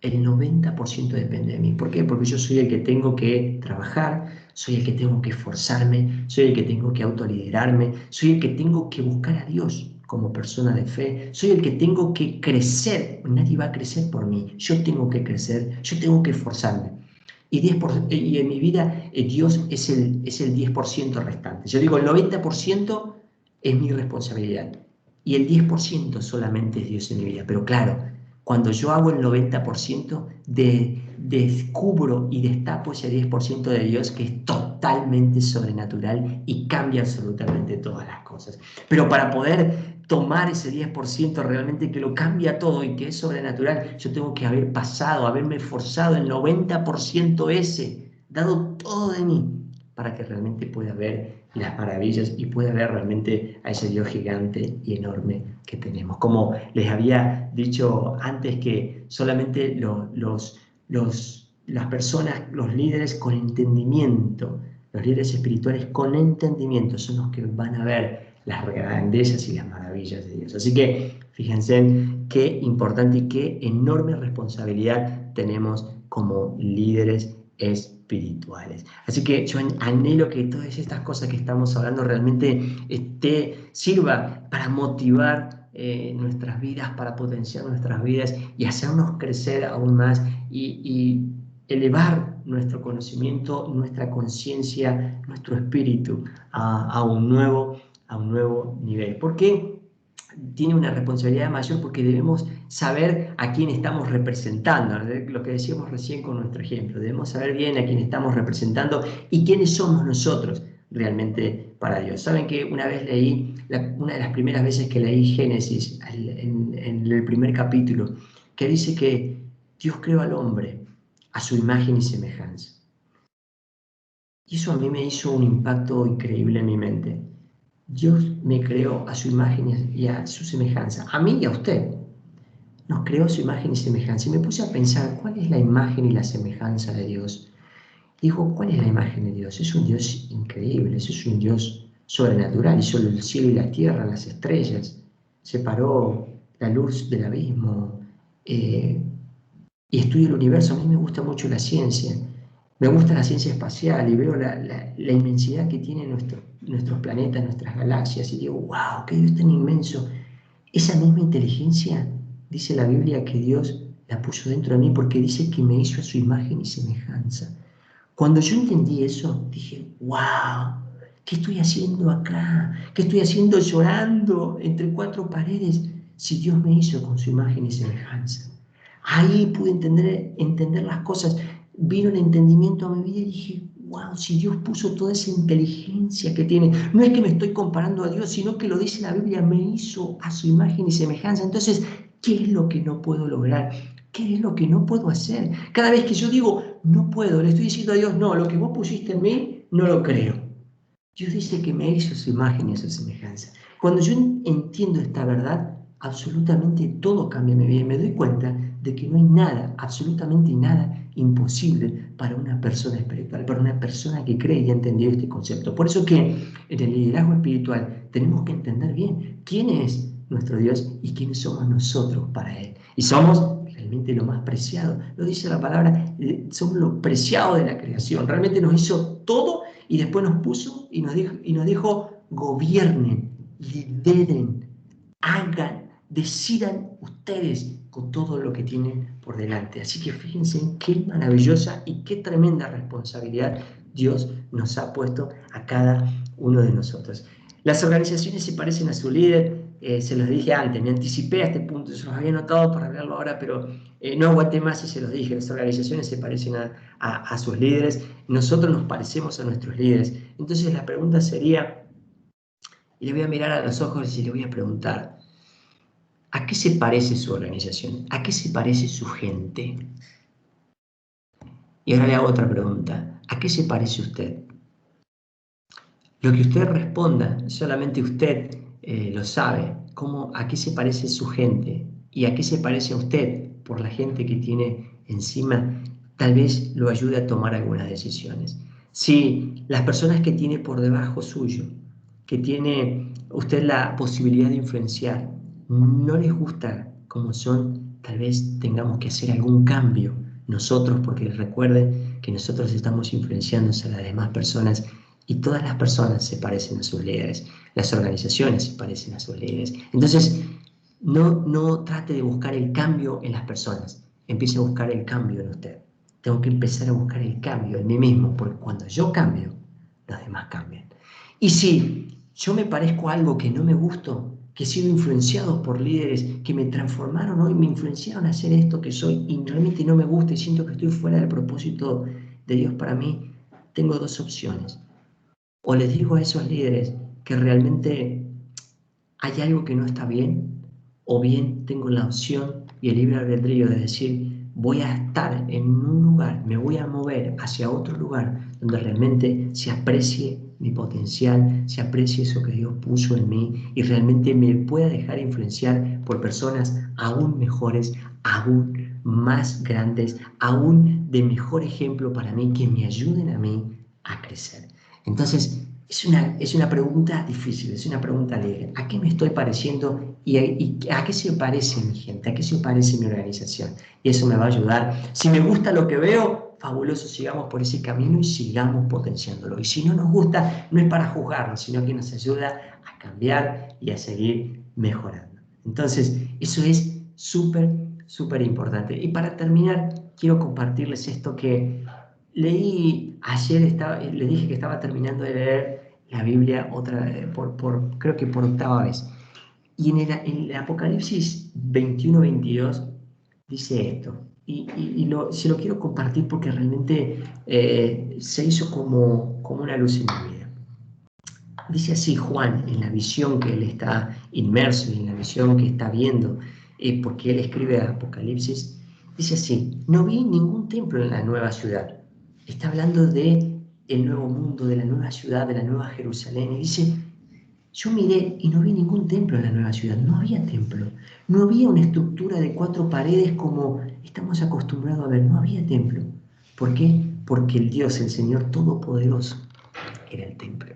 El 90% depende de mí. ¿Por qué? Porque yo soy el que tengo que trabajar, soy el que tengo que esforzarme, soy el que tengo que autoliderarme, soy el que tengo que buscar a Dios como persona de fe, soy el que tengo que crecer. Nadie va a crecer por mí, yo tengo que crecer, yo tengo que esforzarme. Y en mi vida Dios es el 10% restante. Yo digo, el 90% es mi responsabilidad y el 10% solamente es Dios en mi vida. Pero claro, cuando yo hago el 90%, descubro y destapo ese 10% de Dios que es totalmente sobrenatural y cambia absolutamente todas las cosas. Pero para poder tomar ese 10% realmente que lo cambia todo y que es sobrenatural, yo tengo que haber pasado, haberme esforzado el 90% ese, dado todo de mí, para que realmente pueda ver las maravillas y pueda ver realmente a ese Dios gigante y enorme que tenemos. Como les había dicho antes, que solamente las personas, los líderes con entendimiento, los líderes espirituales con entendimiento son los que van a ver las grandezas y las maravillas de Dios. Así que fíjense qué importante y qué enorme responsabilidad tenemos como líderes espirituales. Así que yo anhelo que todas estas cosas que estamos hablando realmente sirva para motivar nuestras vidas, para potenciar nuestras vidas y hacernos crecer aún más y elevar nuestro conocimiento, nuestra conciencia, nuestro espíritu a un nuevo nivel. ¿Por qué tiene una responsabilidad mayor? Porque debemos saber a quién estamos representando, lo que decíamos recién con nuestro ejemplo. Debemos saber bien a quién estamos representando y quiénes somos nosotros realmente para Dios. Saben que una vez leí, una de las primeras veces que leí Génesis, en el primer capítulo, que dice que Dios creó al hombre a su imagen y semejanza. Y eso a mí me hizo un impacto increíble en mi mente. Dios me creó a su imagen y a su semejanza, a mí y a usted. Nos creó a su imagen y semejanza. Y me puse a pensar, ¿cuál es la imagen y la semejanza de Dios? Dijo, ¿cuál es la imagen de Dios? Es un Dios increíble, es un Dios sobrenatural. Hizo el cielo y la tierra, las estrellas, separó la luz del abismo, y estudio el universo. A mí me gusta mucho la ciencia. Me gusta la ciencia espacial y veo la inmensidad que tienen nuestros planetas, nuestras galaxias, y digo, wow, qué Dios tan inmenso. Esa misma inteligencia, dice la Biblia, que Dios la puso dentro de mí, porque dice que me hizo a su imagen y semejanza. Cuando yo entendí eso, dije, wow, ¿qué estoy haciendo acá? ¿Qué estoy haciendo llorando entre cuatro paredes si Dios me hizo con su imagen y semejanza? Ahí pude entender las cosas. Vino el entendimiento a mi vida y dije, wow, si Dios puso toda esa inteligencia que tiene, no es que me estoy comparando a Dios, sino que lo dice la Biblia, me hizo a su imagen y semejanza. Entonces, ¿qué es lo que no puedo lograr? ¿Qué es lo que no puedo hacer? Cada vez que yo digo, no puedo, le estoy diciendo a Dios, no, lo que vos pusiste en mí, no lo creo. Dios dice que me hizo su imagen y a su semejanza. Cuando yo entiendo esta verdad, absolutamente todo cambia en mi vida y me doy cuenta de que no hay nada, absolutamente nada imposible para una persona espiritual, para una persona que cree y ha entendido este concepto. Por eso que en el liderazgo espiritual tenemos que entender bien quién es nuestro Dios y quiénes somos nosotros para Él. Y somos realmente lo más preciado. Lo dice la palabra, somos lo preciado de la creación. Realmente nos hizo todo y después nos puso y nos dijo, gobiernen, lideren, hagan, decidan ustedes con todo lo que tienen por delante. Así que fíjense qué maravillosa y qué tremenda responsabilidad Dios nos ha puesto a cada uno de nosotros. Las organizaciones se parecen a su líder, se los dije antes, me anticipé a este punto, se los había anotado para hablarlo ahora, pero no aguanté más y se los dije, las organizaciones se parecen a sus líderes, nosotros nos parecemos a nuestros líderes. Entonces la pregunta sería, y le voy a mirar a los ojos y le voy a preguntar, ¿a qué se parece su organización? ¿A qué se parece su gente? Y ahora le hago otra pregunta, ¿a qué se parece usted? Lo que usted responda, solamente usted lo sabe, a qué se parece su gente y a qué se parece a usted por la gente que tiene encima, tal vez lo ayude a tomar algunas decisiones. Si las personas que tiene por debajo suyo, que tiene usted la posibilidad de influenciar, no les gusta como son, tal vez tengamos que hacer algún cambio nosotros, porque recuerden que nosotros estamos influenciando a las demás personas y todas las personas se parecen a sus líderes, las organizaciones se parecen a sus líderes. Entonces, no trate de buscar el cambio en las personas, empiece a buscar el cambio en usted. Tengo que empezar a buscar el cambio en mí mismo, porque cuando yo cambio, los demás cambian. Y si yo me parezco a algo que no me gusto, que he sido influenciado por líderes que me transformaron hoy, me influenciaron a hacer esto que soy y realmente no me gusta y siento que estoy fuera del propósito de Dios para mí, tengo dos opciones. O les digo a esos líderes que realmente hay algo que no está bien, o bien tengo la opción y el libre albedrío de decir, voy a estar en un lugar, me voy a mover hacia otro lugar donde realmente se aprecie mi potencial, se aprecie eso que Dios puso en mí y realmente me pueda dejar influenciar por personas aún mejores, aún más grandes, aún de mejor ejemplo para mí, que me ayuden a mí a crecer. Entonces, es una pregunta difícil, es una pregunta alegre. ¿A qué me estoy pareciendo y a qué se parece mi gente? ¿A qué se parece mi organización? Y eso me va a ayudar. Si me gusta lo que veo, fabuloso, sigamos por ese camino y sigamos potenciándolo. Y si no nos gusta, no es para juzgarlo, sino que nos ayuda a cambiar y a seguir mejorando. Entonces, eso es súper, súper importante. Y para terminar, quiero compartirles esto que leí ayer, le dije que estaba terminando de leer la Biblia creo que por octava vez. Y en el Apocalipsis 21-22 dice esto. Se lo quiero compartir porque realmente se hizo como una luz en mi vida. Dice así Juan, en la visión que él está inmerso, en la visión que está viendo, porque él escribe Apocalipsis, dice así, no vi ningún templo en la nueva ciudad. Está hablando de el nuevo mundo, de la nueva ciudad, de la nueva Jerusalén, y dice, yo miré y no vi ningún templo en la nueva ciudad, no había templo, no había una estructura de 4 paredes como estamos acostumbrados a ver, no había templo. ¿Por qué? Porque el Dios, el Señor Todopoderoso, era el templo.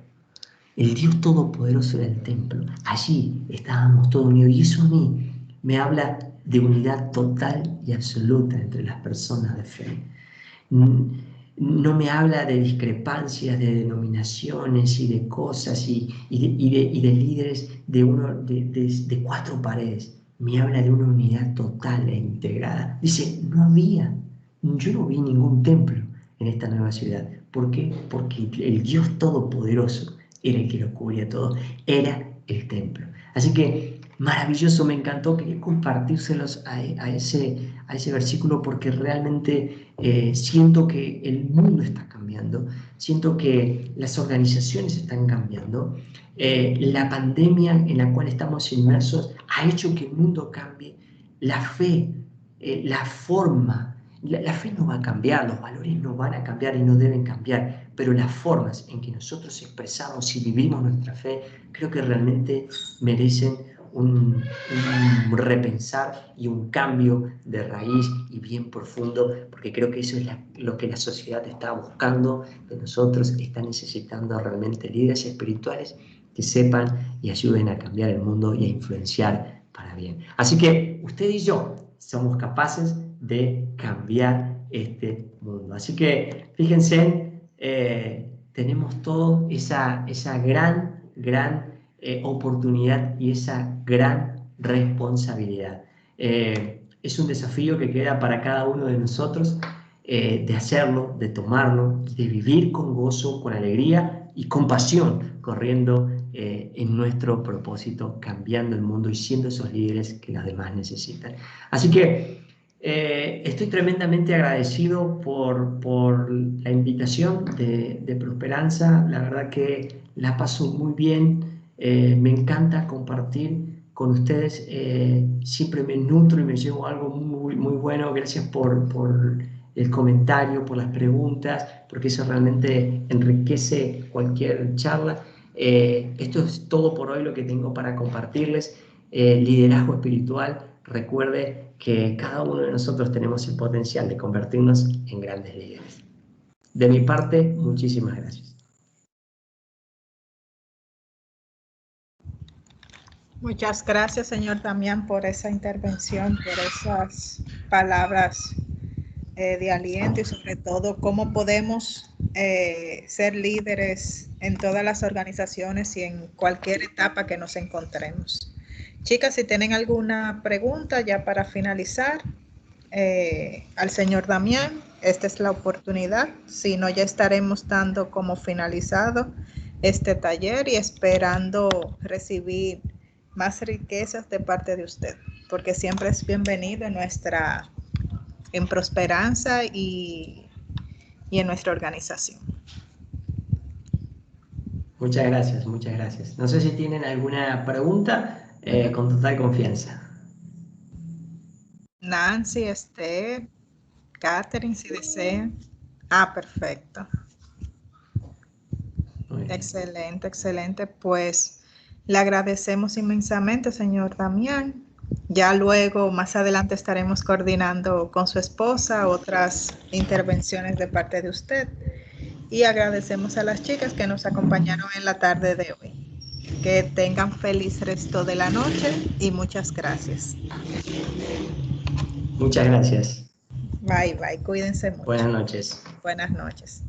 El Dios Todopoderoso era el templo. Allí estábamos todos unidos. Y eso a mí me habla de unidad total y absoluta entre las personas de fe. No me habla de discrepancias, de denominaciones y de cosas y de líderes de 4 paredes. Me habla de una unidad total e integrada. Dice, yo no vi ningún templo en esta nueva ciudad. ¿Por qué? Porque el Dios Todopoderoso era el que lo cubría todo, era el templo. Así que maravilloso, me encantó, quería compartírselos a ese versículo porque realmente siento que el mundo está cambiando, siento que las organizaciones están cambiando, la pandemia en la cual estamos inmersos ha hecho que el mundo cambie, la fe, la forma. La fe no va a cambiar, los valores no van a cambiar y no deben cambiar, pero las formas en que nosotros expresamos y vivimos nuestra fe, creo que realmente merecen un repensar y un cambio de raíz y bien profundo, porque creo que eso es lo que la sociedad está buscando de nosotros, está necesitando realmente líderes espirituales que sepan y ayuden a cambiar el mundo y a influenciar para bien. Así que usted y yo somos capaces de cambiar este mundo. Así que fíjense, tenemos todo esa gran oportunidad y esa gran responsabilidad. Es un desafío que queda para cada uno de nosotros de hacerlo, de tomarlo, de vivir con gozo, con alegría y con pasión, corriendo en nuestro propósito, cambiando el mundo y siendo esos líderes que los demás necesitan. Así que estoy tremendamente agradecido por la invitación de Prosperanza. La verdad que la paso muy bien Me encanta compartir con ustedes, siempre me nutro y me llevo algo muy, muy bueno. Gracias por el comentario, por las preguntas, porque eso realmente enriquece cualquier charla. Esto es todo por hoy lo que tengo para compartirles. Liderazgo espiritual. Recuerde que cada uno de nosotros tenemos el potencial de convertirnos en grandes líderes. De mi parte, muchísimas gracias. Muchas gracias, señor Damián, por esa intervención, por esas palabras de aliento y sobre todo cómo podemos ser líderes en todas las organizaciones y en cualquier etapa que nos encontremos. Chicas, si tienen alguna pregunta ya para finalizar, al señor Damián, esta es la oportunidad. Si no, ya estaremos dando como finalizado este taller y esperando recibir más riquezas de parte de usted, porque siempre es bienvenido en Prosperanza y en nuestra organización. Muchas gracias, muchas gracias. No sé si tienen alguna pregunta, con total confianza. Nancy, Esther, Catherine, si desean. Perfecto. Excelente, excelente. Pues le agradecemos inmensamente, señor Damián. Ya luego, más adelante, estaremos coordinando con su esposa otras intervenciones de parte de usted. Y agradecemos a las chicas que nos acompañaron en la tarde de hoy. Que tengan feliz resto de la noche y muchas gracias. Muchas gracias. Bye, bye. Cuídense mucho. Buenas noches. Buenas noches.